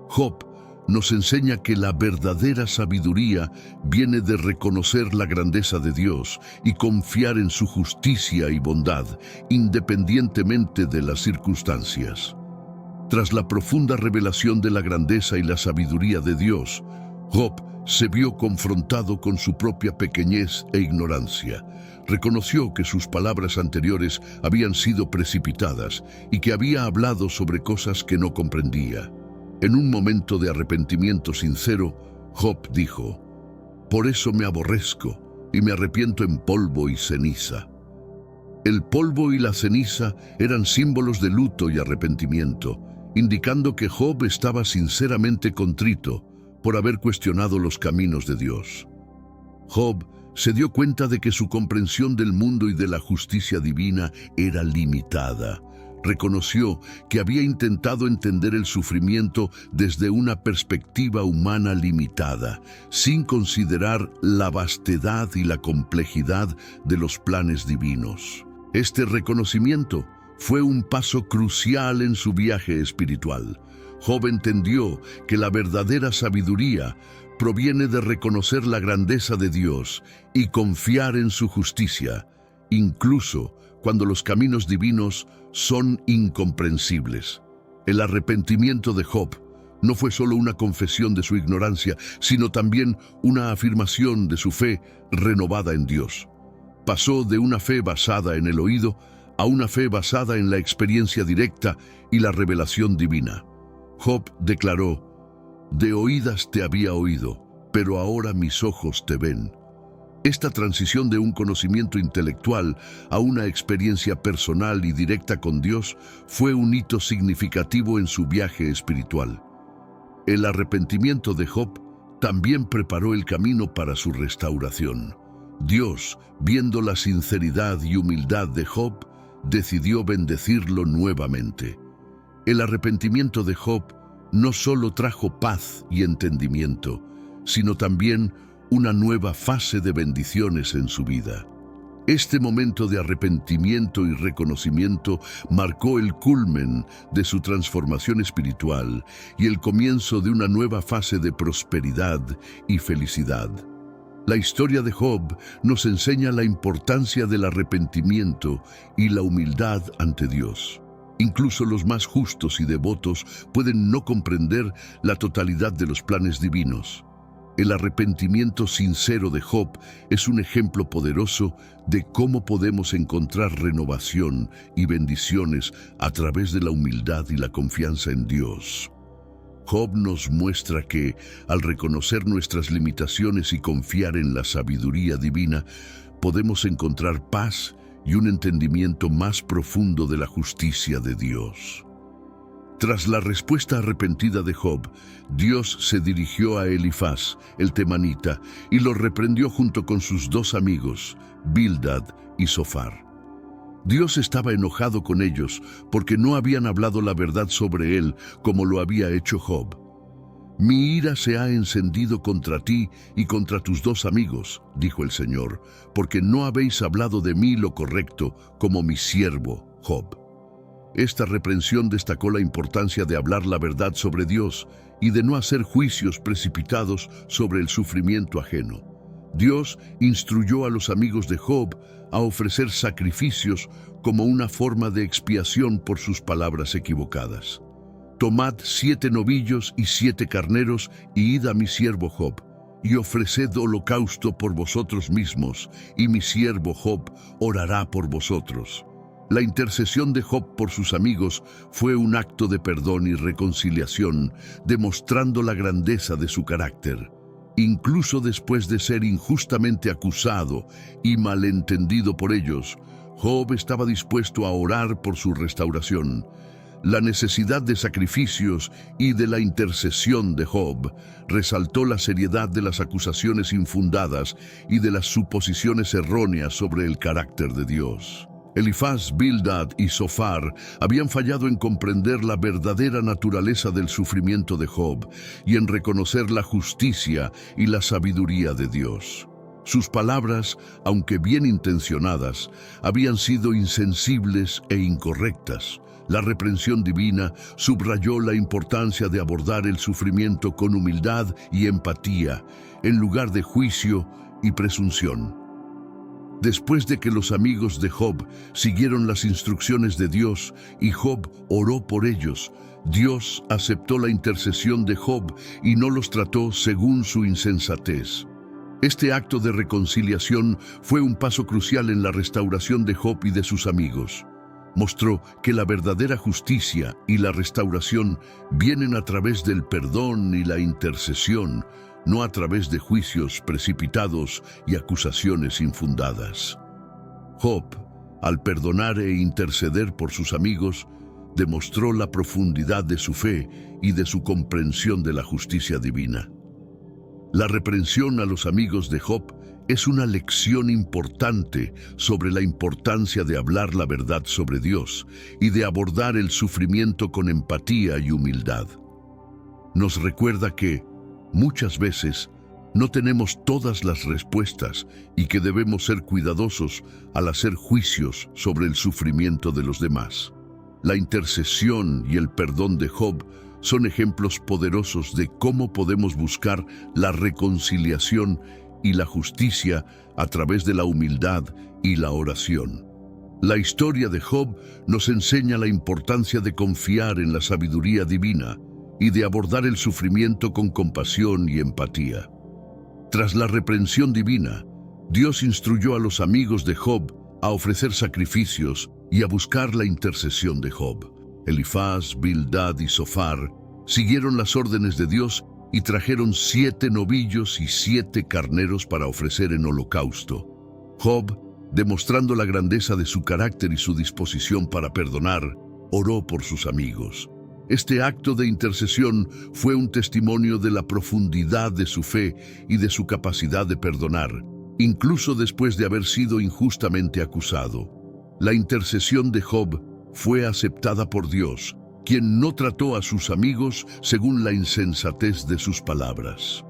Job nos enseña que la verdadera sabiduría viene de reconocer la grandeza de Dios y confiar en su justicia y bondad, independientemente de las circunstancias. Tras la profunda revelación de la grandeza y la sabiduría de Dios, Job se vio confrontado con su propia pequeñez e ignorancia. Reconoció que sus palabras anteriores habían sido precipitadas y que había hablado sobre cosas que no comprendía. En un momento de arrepentimiento sincero, Job dijo: «Por eso me aborrezco y me arrepiento en polvo y ceniza». El polvo y la ceniza eran símbolos de luto y arrepentimiento, indicando que Job estaba sinceramente contrito por haber cuestionado los caminos de Dios. Job se dio cuenta de que su comprensión del mundo y de la justicia divina era limitada. Reconoció que había intentado entender el sufrimiento desde una perspectiva humana limitada, sin considerar la vastedad y la complejidad de los planes divinos. Este reconocimiento fue un paso crucial en su viaje espiritual. Job entendió que la verdadera sabiduría proviene de reconocer la grandeza de Dios y confiar en su justicia, incluso cuando los caminos divinos son incomprensibles. El arrepentimiento de Job no fue solo una confesión de su ignorancia, sino también una afirmación de su fe renovada en Dios. Pasó de una fe basada en el oído a una fe basada en la experiencia directa y la revelación divina. Job declaró: «De oídas te había oído, pero ahora mis ojos te ven». Esta transición de un conocimiento intelectual a una experiencia personal y directa con Dios fue un hito significativo en su viaje espiritual. El arrepentimiento de Job también preparó el camino para su restauración. Dios, viendo la sinceridad y humildad de Job, decidió bendecirlo nuevamente. El arrepentimiento de Job no solo trajo paz y entendimiento, sino también una nueva fase de bendiciones en su vida. Este momento de arrepentimiento y reconocimiento marcó el culmen de su transformación espiritual y el comienzo de una nueva fase de prosperidad y felicidad. La historia de Job nos enseña la importancia del arrepentimiento y la humildad ante Dios. Incluso los más justos y devotos pueden no comprender la totalidad de los planes divinos. El arrepentimiento sincero de Job es un ejemplo poderoso de cómo podemos encontrar renovación y bendiciones a través de la humildad y la confianza en Dios. Job nos muestra que, al reconocer nuestras limitaciones y confiar en la sabiduría divina, podemos encontrar paz y un entendimiento más profundo de la justicia de Dios. Tras la respuesta arrepentida de Job, Dios se dirigió a Elifaz, el temanita, y lo reprendió junto con sus dos amigos, Bildad y Zofar. Dios estaba enojado con ellos porque no habían hablado la verdad sobre él como lo había hecho Job. «Mi ira se ha encendido contra ti y contra tus dos amigos», dijo el Señor, «porque no habéis hablado de mí lo correcto como mi siervo Job». Esta reprensión destacó la importancia de hablar la verdad sobre Dios y de no hacer juicios precipitados sobre el sufrimiento ajeno. Dios instruyó a los amigos de Job a ofrecer sacrificios como una forma de expiación por sus palabras equivocadas. «Tomad 7 novillos y 7 carneros y id a mi siervo Job, y ofreced holocausto por vosotros mismos, y mi siervo Job orará por vosotros». La intercesión de Job por sus amigos fue un acto de perdón y reconciliación, demostrando la grandeza de su carácter. Incluso después de ser injustamente acusado y malentendido por ellos, Job estaba dispuesto a orar por su restauración. La necesidad de sacrificios y de la intercesión de Job resaltó la seriedad de las acusaciones infundadas y de las suposiciones erróneas sobre el carácter de Dios. Elifaz, Bildad y Zofar habían fallado en comprender la verdadera naturaleza del sufrimiento de Job y en reconocer la justicia y la sabiduría de Dios. Sus palabras, aunque bien intencionadas, habían sido insensibles e incorrectas. La reprensión divina subrayó la importancia de abordar el sufrimiento con humildad y empatía, en lugar de juicio y presunción. Después de que los amigos de Job siguieron las instrucciones de Dios y Job oró por ellos, Dios aceptó la intercesión de Job y no los trató según su insensatez. Este acto de reconciliación fue un paso crucial en la restauración de Job y de sus amigos. Mostró que la verdadera justicia y la restauración vienen a través del perdón y la intercesión, no a través de juicios precipitados y acusaciones infundadas. Job, al perdonar e interceder por sus amigos, demostró la profundidad de su fe y de su comprensión de la justicia divina. La reprensión a los amigos de Job es una lección importante sobre la importancia de hablar la verdad sobre Dios y de abordar el sufrimiento con empatía y humildad. Nos recuerda que, muchas veces, no tenemos todas las respuestas y que debemos ser cuidadosos al hacer juicios sobre el sufrimiento de los demás. La intercesión y el perdón de Job son ejemplos poderosos de cómo podemos buscar la reconciliación y la justicia a través de la humildad y la oración. La historia de Job nos enseña la importancia de confiar en la sabiduría divina y de abordar el sufrimiento con compasión y empatía. Tras la reprensión divina, Dios instruyó a los amigos de Job a ofrecer sacrificios y a buscar la intercesión de Job. Elifaz, Bildad y Zofar siguieron las órdenes de Dios y trajeron 7 novillos y 7 carneros para ofrecer en holocausto. Job, demostrando la grandeza de su carácter y su disposición para perdonar, oró por sus amigos. Este acto de intercesión fue un testimonio de la profundidad de su fe y de su capacidad de perdonar, incluso después de haber sido injustamente acusado. La intercesión de Job fue aceptada por Dios, quien no trató a sus amigos según la insensatez de sus palabras.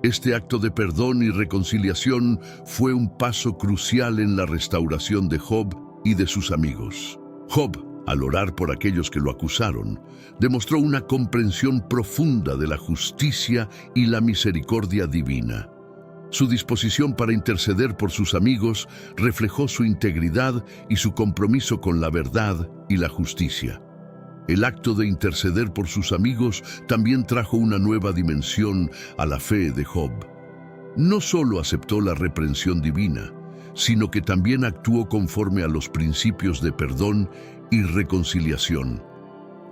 Este acto de perdón y reconciliación fue un paso crucial en la restauración de Job y de sus amigos. Job, al orar por aquellos que lo acusaron, demostró una comprensión profunda de la justicia y la misericordia divina. Su disposición para interceder por sus amigos reflejó su integridad y su compromiso con la verdad y la justicia. El acto de interceder por sus amigos también trajo una nueva dimensión a la fe de Job. No solo aceptó la reprensión divina, sino que también actuó conforme a los principios de perdón y reconciliación.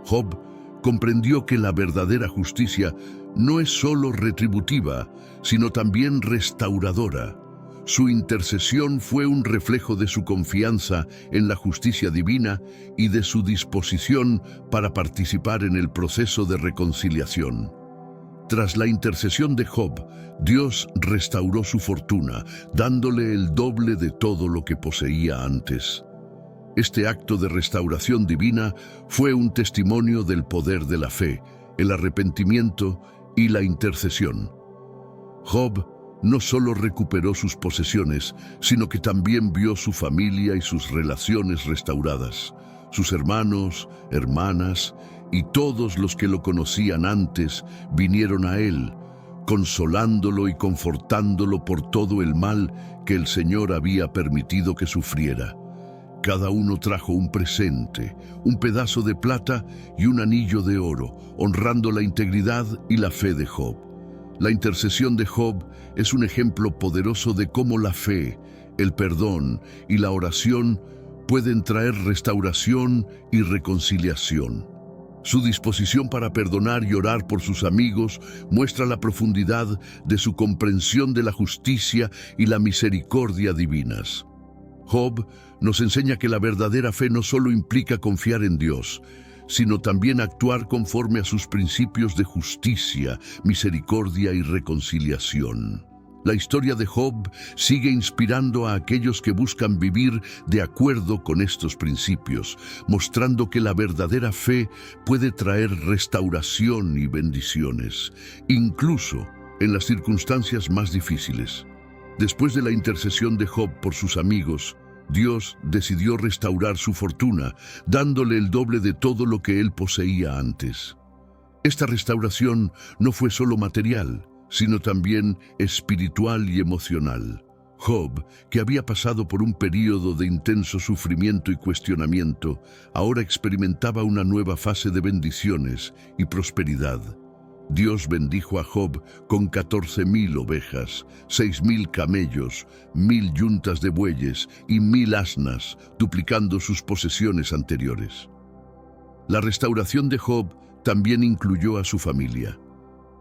Job comprendió que la verdadera justicia no es solo retributiva, sino también restauradora. Su intercesión fue un reflejo de su confianza en la justicia divina y de su disposición para participar en el proceso de reconciliación. Tras la intercesión de Job, Dios restauró su fortuna, dándole el doble de todo lo que poseía antes. Este acto de restauración divina fue un testimonio del poder de la fe, el arrepentimiento y la intercesión. Job no solo recuperó sus posesiones, sino que también vio su familia y sus relaciones restauradas. Sus hermanos, hermanas y todos los que lo conocían antes vinieron a él, consolándolo y confortándolo por todo el mal que el Señor había permitido que sufriera. Cada uno trajo un presente, un pedazo de plata y un anillo de oro, honrando la integridad y la fe de Job. La intercesión de Job es un ejemplo poderoso de cómo la fe, el perdón y la oración pueden traer restauración y reconciliación. Su disposición para perdonar y orar por sus amigos muestra la profundidad de su comprensión de la justicia y la misericordia divinas. Job nos enseña que la verdadera fe no solo implica confiar en Dios, sino también actuar conforme a sus principios de justicia, misericordia y reconciliación. La historia de Job sigue inspirando a aquellos que buscan vivir de acuerdo con estos principios, mostrando que la verdadera fe puede traer restauración y bendiciones, incluso en las circunstancias más difíciles. Después de la intercesión de Job por sus amigos, Dios decidió restaurar su fortuna, dándole el doble de todo lo que él poseía antes. Esta restauración no fue solo material, sino también espiritual y emocional. Job, que había pasado por un período de intenso sufrimiento y cuestionamiento, ahora experimentaba una nueva fase de bendiciones y prosperidad. Dios bendijo a Job con 14,000 ovejas, 6,000 camellos, 1,000 yuntas de bueyes y 1,000 asnas, duplicando sus posesiones anteriores. La restauración de Job también incluyó a su familia.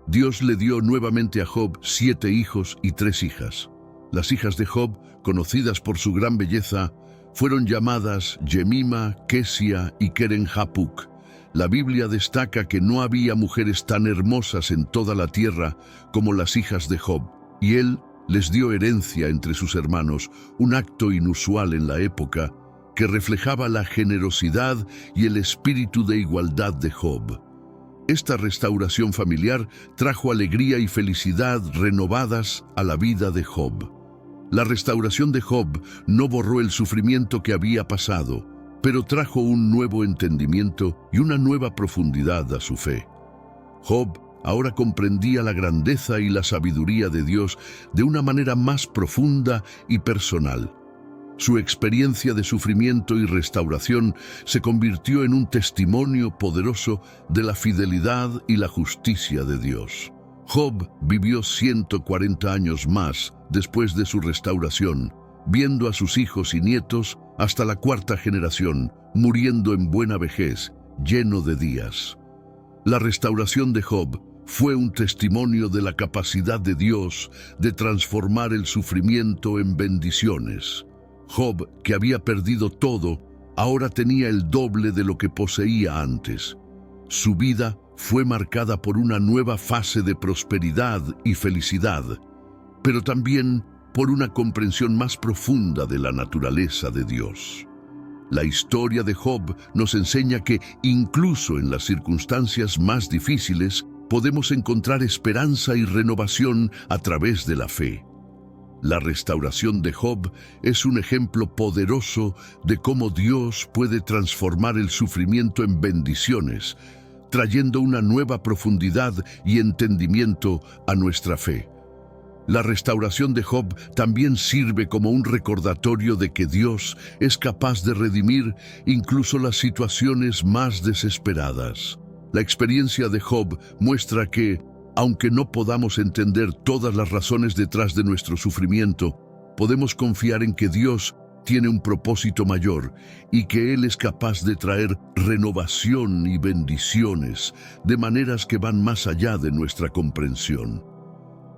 Dios le dio nuevamente a Job 7 hijos y 3 hijas. Las hijas de Job, conocidas por su gran belleza, fueron llamadas Jemima, Kesia y Keren-Hapuk. La Biblia destaca que no había mujeres tan hermosas en toda la tierra como las hijas de Job, y él les dio herencia entre sus hermanos, un acto inusual en la época que reflejaba la generosidad y el espíritu de igualdad de Job. Esta restauración familiar trajo alegría y felicidad renovadas a la vida de Job. La restauración de Job no borró el sufrimiento que había pasado, pero trajo un nuevo entendimiento y una nueva profundidad a su fe. Job ahora comprendía la grandeza y la sabiduría de Dios de una manera más profunda y personal. Su experiencia de sufrimiento y restauración se convirtió en un testimonio poderoso de la fidelidad y la justicia de Dios. Job vivió 140 años más después de su restauración, viendo a sus hijos y nietos hasta la cuarta generación, muriendo en buena vejez, lleno de días. La restauración de Job fue un testimonio de la capacidad de Dios de transformar el sufrimiento en bendiciones. Job, que había perdido todo, ahora tenía el doble de lo que poseía antes. Su vida fue marcada por una nueva fase de prosperidad y felicidad, pero también por una comprensión más profunda de la naturaleza de Dios. La historia de Job nos enseña que, incluso en las circunstancias más difíciles, podemos encontrar esperanza y renovación a través de la fe. La restauración de Job es un ejemplo poderoso de cómo Dios puede transformar el sufrimiento en bendiciones, trayendo una nueva profundidad y entendimiento a nuestra fe. La restauración de Job también sirve como un recordatorio de que Dios es capaz de redimir incluso las situaciones más desesperadas. La experiencia de Job muestra que, aunque no podamos entender todas las razones detrás de nuestro sufrimiento, podemos confiar en que Dios tiene un propósito mayor y que Él es capaz de traer renovación y bendiciones de maneras que van más allá de nuestra comprensión.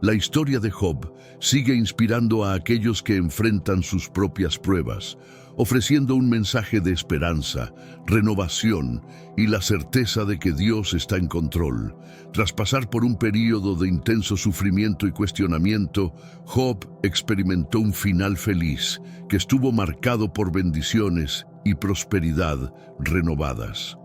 La historia de Job sigue inspirando a aquellos que enfrentan sus propias pruebas, ofreciendo un mensaje de esperanza, renovación y la certeza de que Dios está en control. Tras pasar por un período de intenso sufrimiento y cuestionamiento, Job experimentó un final feliz que estuvo marcado por bendiciones y prosperidad renovadas.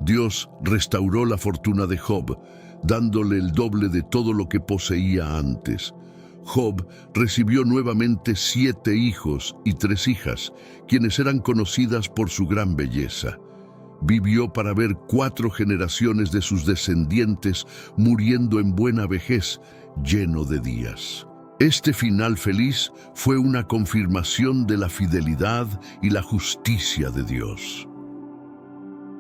Dios restauró la fortuna de Job, dándole el doble de todo lo que poseía antes. Job recibió nuevamente 7 hijos y 3 hijas, quienes eran conocidas por su gran belleza. Vivió para ver 4 generaciones de sus descendientes muriendo en buena vejez, lleno de días. Este final feliz fue una confirmación de la fidelidad y la justicia de Dios.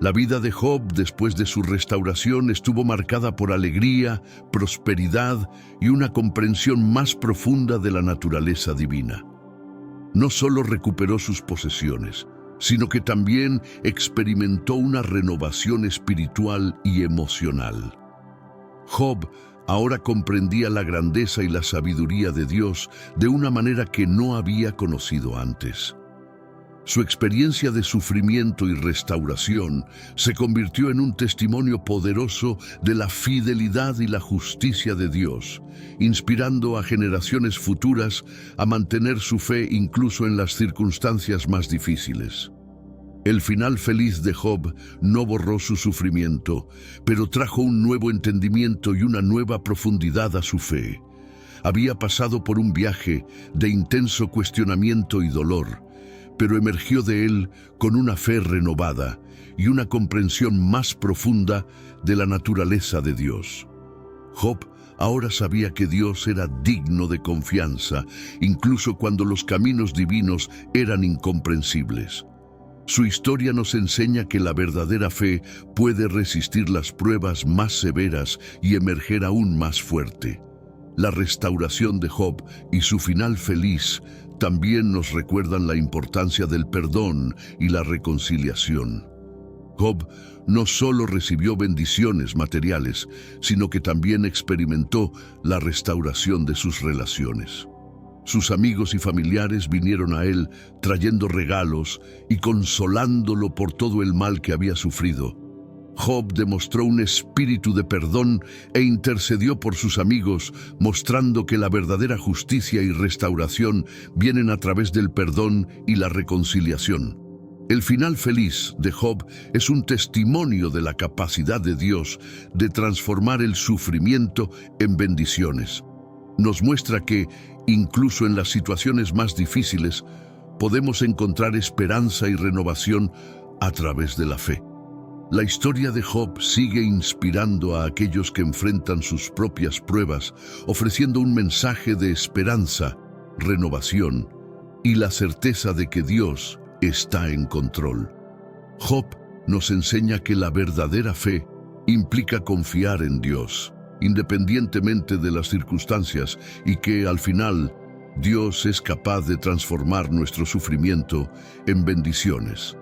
La vida de Job después de su restauración estuvo marcada por alegría, prosperidad y una comprensión más profunda de la naturaleza divina. No solo recuperó sus posesiones, sino que también experimentó una renovación espiritual y emocional. Job ahora comprendía la grandeza y la sabiduría de Dios de una manera que no había conocido antes. Su experiencia de sufrimiento y restauración se convirtió en un testimonio poderoso de la fidelidad y la justicia de Dios, inspirando a generaciones futuras a mantener su fe incluso en las circunstancias más difíciles. El final feliz de Job no borró su sufrimiento, pero trajo un nuevo entendimiento y una nueva profundidad a su fe. Había pasado por un viaje de intenso cuestionamiento y dolor, pero emergió de él con una fe renovada y una comprensión más profunda de la naturaleza de Dios. Job ahora sabía que Dios era digno de confianza, incluso cuando los caminos divinos eran incomprensibles. Su historia nos enseña que la verdadera fe puede resistir las pruebas más severas y emerger aún más fuerte. La restauración de Job y su final feliz también nos recuerdan la importancia del perdón y la reconciliación. Job no solo recibió bendiciones materiales, sino que también experimentó la restauración de sus relaciones. Sus amigos y familiares vinieron a él trayendo regalos y consolándolo por todo el mal que había sufrido. Job demostró un espíritu de perdón e intercedió por sus amigos, mostrando que la verdadera justicia y restauración vienen a través del perdón y la reconciliación. El final feliz de Job es un testimonio de la capacidad de Dios de transformar el sufrimiento en bendiciones. Nos muestra que, incluso en las situaciones más difíciles, podemos encontrar esperanza y renovación a través de la fe. La historia de Job sigue inspirando a aquellos que enfrentan sus propias pruebas, ofreciendo un mensaje de esperanza, renovación y la certeza de que Dios está en control. Job nos enseña que la verdadera fe implica confiar en Dios, independientemente de las circunstancias, y que al final Dios es capaz de transformar nuestro sufrimiento en bendiciones.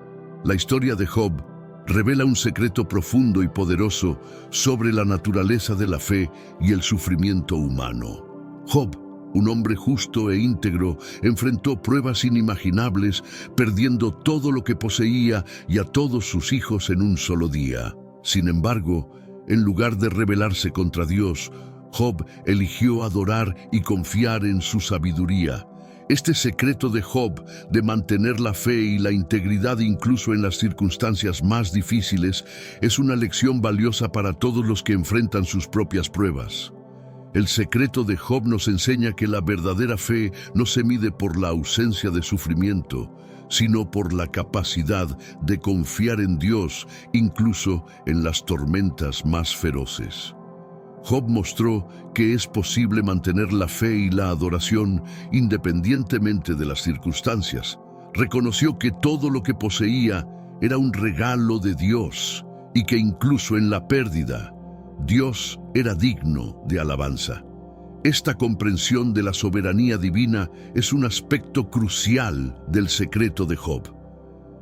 La historia de Job revela un secreto profundo y poderoso sobre la naturaleza de la fe y el sufrimiento humano. Job, un hombre justo e íntegro, enfrentó pruebas inimaginables, perdiendo todo lo que poseía y a todos sus hijos en un solo día. Sin embargo, en lugar de rebelarse contra Dios, Job eligió adorar y confiar en su sabiduría. Este secreto de Job de mantener la fe y la integridad incluso en las circunstancias más difíciles es una lección valiosa para todos los que enfrentan sus propias pruebas. El secreto de Job nos enseña que la verdadera fe no se mide por la ausencia de sufrimiento, sino por la capacidad de confiar en Dios, incluso en las tormentas más feroces. Job mostró que es posible mantener la fe y la adoración independientemente de las circunstancias. Reconoció que todo lo que poseía era un regalo de Dios y que incluso en la pérdida, Dios era digno de alabanza. Esta comprensión de la soberanía divina es un aspecto crucial del secreto de Job.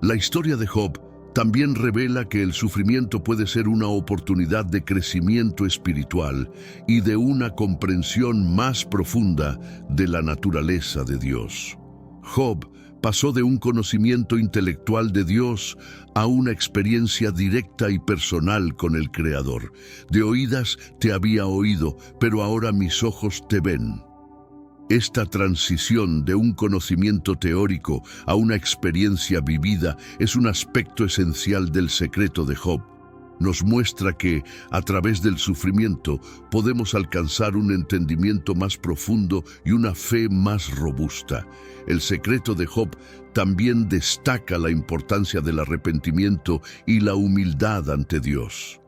La historia de Job también revela que el sufrimiento puede ser una oportunidad de crecimiento espiritual y de una comprensión más profunda de la naturaleza de Dios. Job pasó de un conocimiento intelectual de Dios a una experiencia directa y personal con el Creador. De oídas te había oído, pero ahora mis ojos te ven. Esta transición de un conocimiento teórico a una experiencia vivida es un aspecto esencial del secreto de Job. Nos muestra que, a través del sufrimiento, podemos alcanzar un entendimiento más profundo y una fe más robusta. El secreto de Job también destaca la importancia del arrepentimiento y la humildad ante Dios.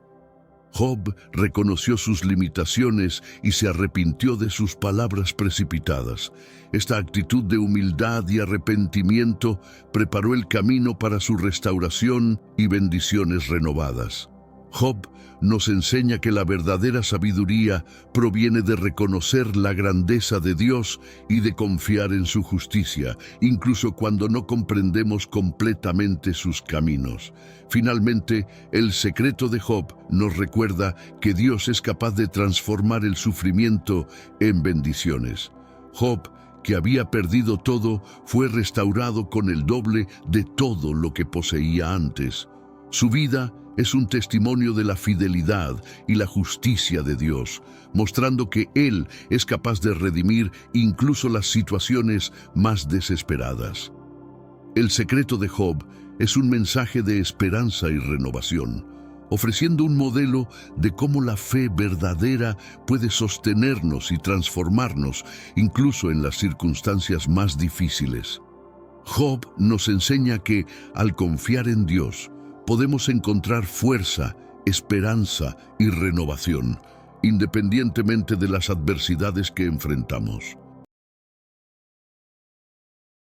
Job reconoció sus limitaciones y se arrepintió de sus palabras precipitadas. Esta actitud de humildad y arrepentimiento preparó el camino para su restauración y bendiciones renovadas. Job nos enseña que la verdadera sabiduría proviene de reconocer la grandeza de Dios y de confiar en su justicia, incluso cuando no comprendemos completamente sus caminos. Finalmente, el secreto de Job nos recuerda que Dios es capaz de transformar el sufrimiento en bendiciones. Job, que había perdido todo, fue restaurado con el doble de todo lo que poseía antes. Su vida es un testimonio de la fidelidad y la justicia de Dios, mostrando que Él es capaz de redimir incluso las situaciones más desesperadas. El secreto de Job es un mensaje de esperanza y renovación, ofreciendo un modelo de cómo la fe verdadera puede sostenernos y transformarnos, incluso en las circunstancias más difíciles. Job nos enseña que, al confiar en Dios, podemos encontrar fuerza, esperanza y renovación, independientemente de las adversidades que enfrentamos.